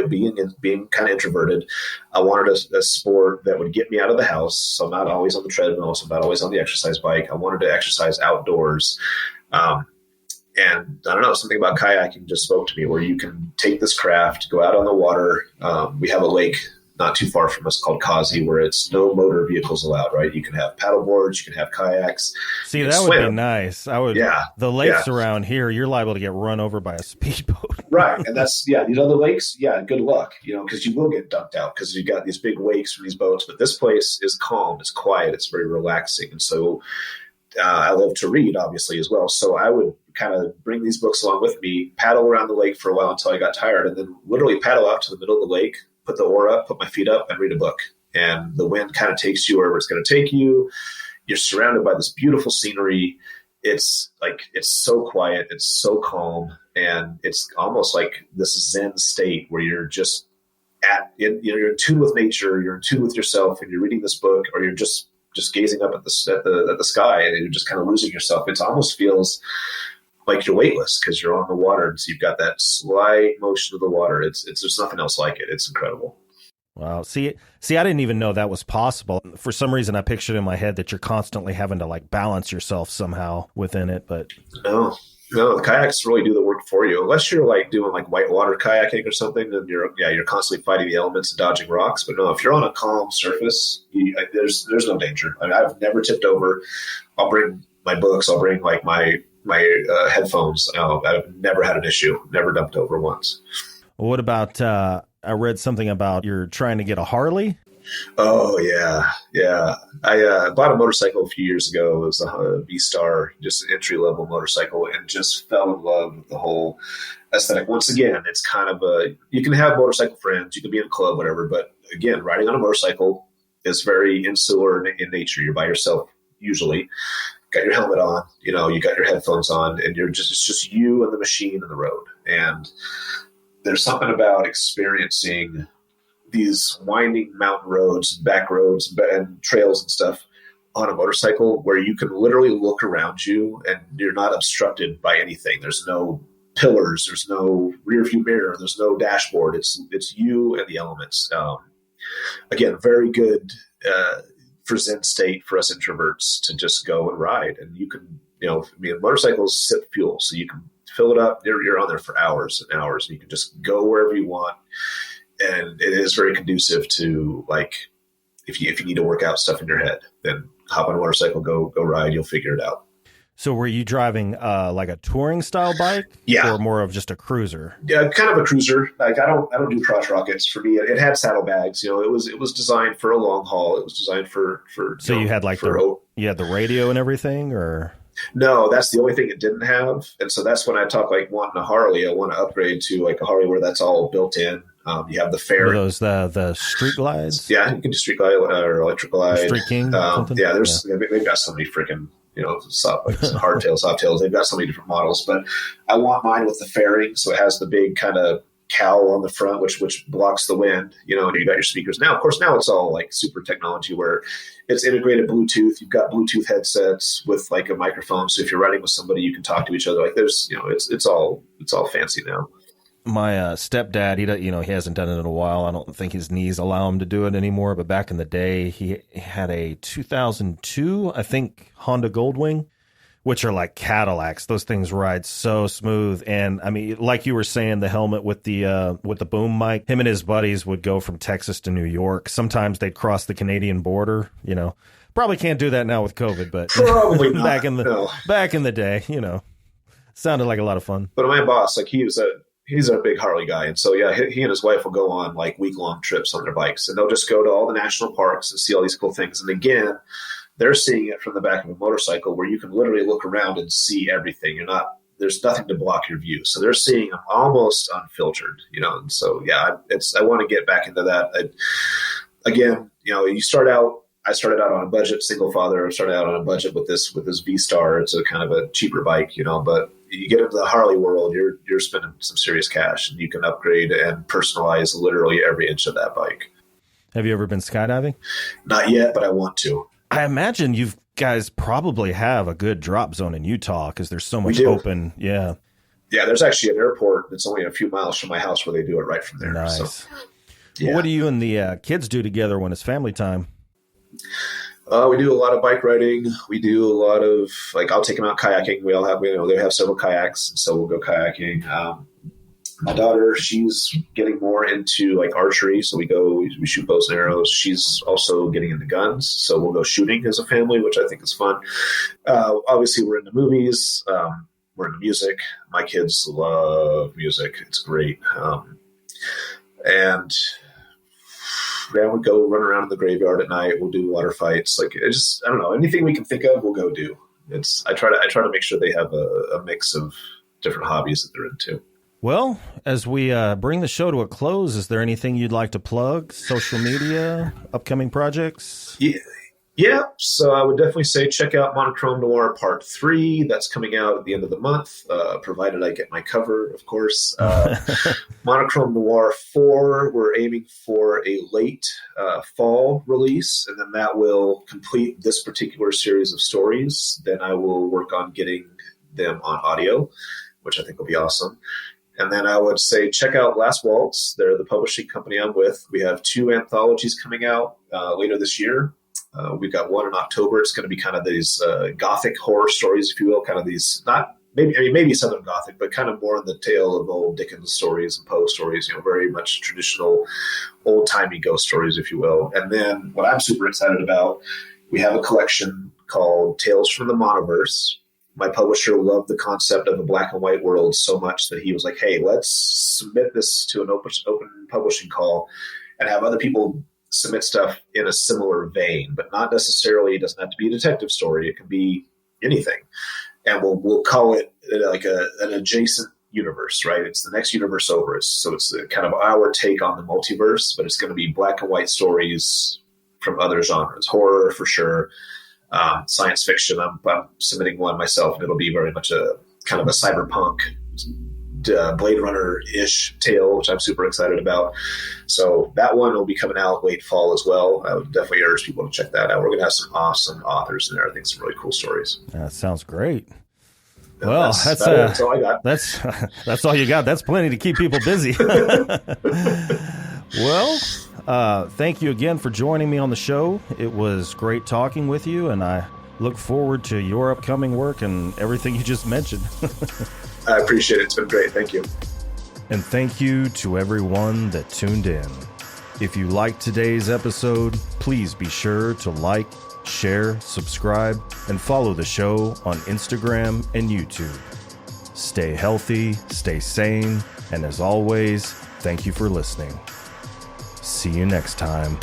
being kind of introverted, I wanted a sport that would get me out of the house. So I'm not always on the treadmill. So I'm not always on the exercise bike. I wanted to exercise outdoors. And I don't know, something about kayaking just spoke to me, where you can take this craft, go out on the water. We have a lake not too far from us called Kazi, where it's no motor vehicles allowed, right? You can have paddle boards, you can have kayaks. See, that would be nice. The lakes around here, you're liable to get run over by a speedboat. Right. And these other lakes, good luck, because you will get dumped out because you've got these big wakes from these boats. But this place is calm, it's quiet, it's very relaxing. And so I love to read, obviously, as well. So I would kind of bring these books along with me, paddle around the lake for a while until I got tired, and then literally paddle out to the middle of the lake, put the oar up, put my feet up, and read a book. And the wind kind of takes you wherever it's going to take you. You're surrounded by this beautiful scenery. It's so quiet. It's so calm. And it's almost like this Zen state where you're just you're in tune with nature. You're in tune with yourself, and you're reading this book, or you're just gazing up at the sky, and you're just kind of losing yourself. It almost feels like you're weightless because you're on the water, and so you've got that slight motion of the water. There's nothing else like it. It's incredible. Wow. See, I didn't even know that was possible. For some reason, I pictured in my head that you're constantly having to like balance yourself somehow within it. But no, the kayaks really do the work for you. Unless you're like doing like whitewater kayaking or something, then you're constantly fighting the elements and dodging rocks. But no, if you're on a calm surface, there's no danger. I mean, I've never tipped over. I'll bring my books. I'll bring like my headphones. I've never had an issue. Never dumped over once. What about? I read something about you're trying to get a Harley. Oh yeah. I bought a motorcycle a few years ago. It was a V-Star, just an entry-level motorcycle, and just fell in love with the whole aesthetic. Once again, it's kind of you can have motorcycle friends, you can be in a club, whatever, but again, riding on a motorcycle is very insular in nature. You're by yourself usually. Got your helmet on, you got your headphones on, and it's just you and the machine and the road. And there's something about experiencing these winding mountain roads, back roads, and trails and stuff on a motorcycle where you can literally look around you and you're not obstructed by anything. There's no pillars, there's no rear view mirror, there's no dashboard. It's you and the elements. Again, very good for Zen state for us introverts to just go and ride. And you can, motorcycles sip fuel, so you can fill it up. You're on there for hours and hours, and you can just go wherever you want. And it is very conducive to, like, if you need to work out stuff in your head, then hop on a motorcycle, go ride. You'll figure it out. So were you driving like a touring style bike? Yeah. Or more of just a cruiser? Yeah, kind of a cruiser. Like I don't do crotch rockets. For me, it had saddlebags. It was designed for a long haul. It was designed for. So you had like you had the radio and everything, or? No, that's the only thing it didn't have. And so that's when I talk like wanting a Harley. I want to upgrade to like a Harley where that's all built in. You have the fairing. Those the street glides? Yeah, you can do street glide or electric glide. Street King? They've got so many freaking, hardtails, softails. They've got so many different models. But I want mine with the fairing, so it has the big kind of cowl on the front, which blocks the wind. And you got your speakers. Now, of course, it's all like super technology where it's integrated Bluetooth. You've got Bluetooth headsets with like a microphone, so if you're riding with somebody, you can talk to each other. Like there's, it's all fancy now. My stepdad, he hasn't done it in a while. I don't think his knees allow him to do it anymore. But back in the day, he had a 2002, I think, Honda Goldwing, which are like Cadillacs. Those things ride so smooth. And I mean, like you were saying, the helmet with the boom mic, him and his buddies would go from Texas to New York. Sometimes they'd cross the Canadian border, Probably can't do that now with COVID, but probably not. back in the day, sounded like a lot of fun. But my boss, like he's a big Harley guy. And so, yeah, he and his wife will go on like week-long trips on their bikes, and they'll just go to all the national parks and see all these cool things. And again, they're seeing it from the back of a motorcycle where you can literally look around and see everything. There's nothing to block your view. So they're seeing them almost unfiltered, And so, yeah, I want to get back into that. I started out on a budget, single father. I started out on a budget with this V-Star. It's a kind of a cheaper bike, but you get into the Harley world, you're spending some serious cash, and you can upgrade and personalize literally every inch of that bike. Have you ever been skydiving? Not yet, but I want to. I imagine you guys probably have a good drop zone in Utah because there's so much open. Yeah. Yeah, there's actually an airport that's only a few miles from my house where they do it right from there. Nice. So, yeah. Well, what do you and the kids do together when it's family time? We do a lot of bike riding. We do a lot of, like, I'll take them out kayaking. They have several kayaks, so we'll go kayaking. My daughter, she's getting more into like archery, so we shoot bows and arrows. She's also getting into guns, so we'll go shooting as a family, which I think is fun. Obviously, we're into movies. We're into music. My kids love music. It's great. And then we go run around in the graveyard at night. We'll do water fights. Like I don't know, anything we can think of, we'll go do. I try to make sure they have a mix of different hobbies that they're into. Well, as we bring the show to a close, is there anything you'd like to plug? Social media, upcoming projects? Yeah. So I would definitely say check out Monochrome Noir Part 3. That's coming out at the end of the month, provided I get my cover, of course. Monochrome Noir 4, we're aiming for a late fall release, and then that will complete this particular series of stories. Then I will work on getting them on audio, which I think will be awesome. And then I would say check out Last Waltz. They're the publishing company I'm with. We have 2 anthologies coming out later this year. We've got one in October. It's going to be kind of these gothic horror stories, if you will, kind of these, maybe Southern Gothic, but kind of more in the tale of old Dickens stories and Poe stories, very much traditional old-timey ghost stories, if you will. And then what I'm super excited about, we have a collection called Tales from the Monoverse. My publisher loved the concept of a black and white world so much that he was like, hey, let's submit this to an open publishing call and have other people submit stuff in a similar vein, but not necessarily, it doesn't have to be a detective story. It can be anything. And we'll call it like an adjacent universe, right? It's the next universe over. So it's kind of our take on the multiverse, but it's going to be black and white stories from other genres. Horror, for sure. Science fiction. I'm submitting one myself, and it'll be very much a kind of a cyberpunk Blade Runner-ish tale, which I'm super excited about. So that one will be coming out late fall as well. I would definitely urge people to check that out. We're going to have some awesome authors in there. I think some really cool stories. That sounds great. Well, that's all I got. That's all you got. That's plenty to keep people busy. Well, thank you again for joining me on the show. It was great talking with you, and I look forward to your upcoming work and everything you just mentioned. I appreciate it. It's been great. Thank you. And thank you to everyone that tuned in. If you liked today's episode, please be sure to like, share, subscribe, and follow the show on Instagram and YouTube. Stay healthy, stay sane, and as always, thank you for listening. See you next time.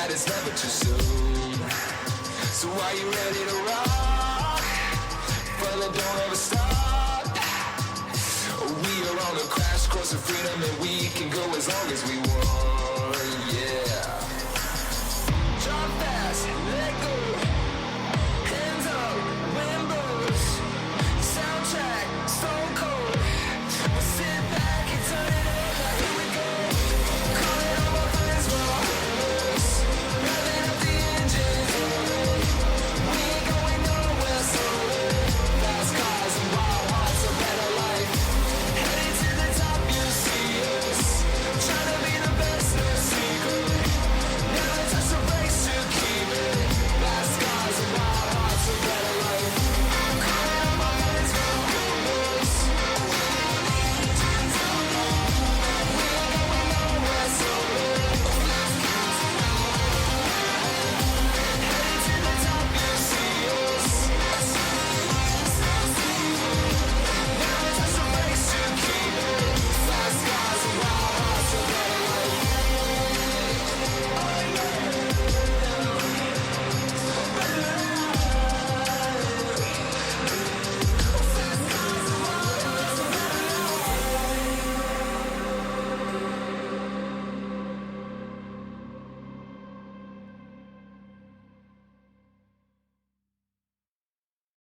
It's never too soon. So are you ready to rock? Brother, don't ever stop.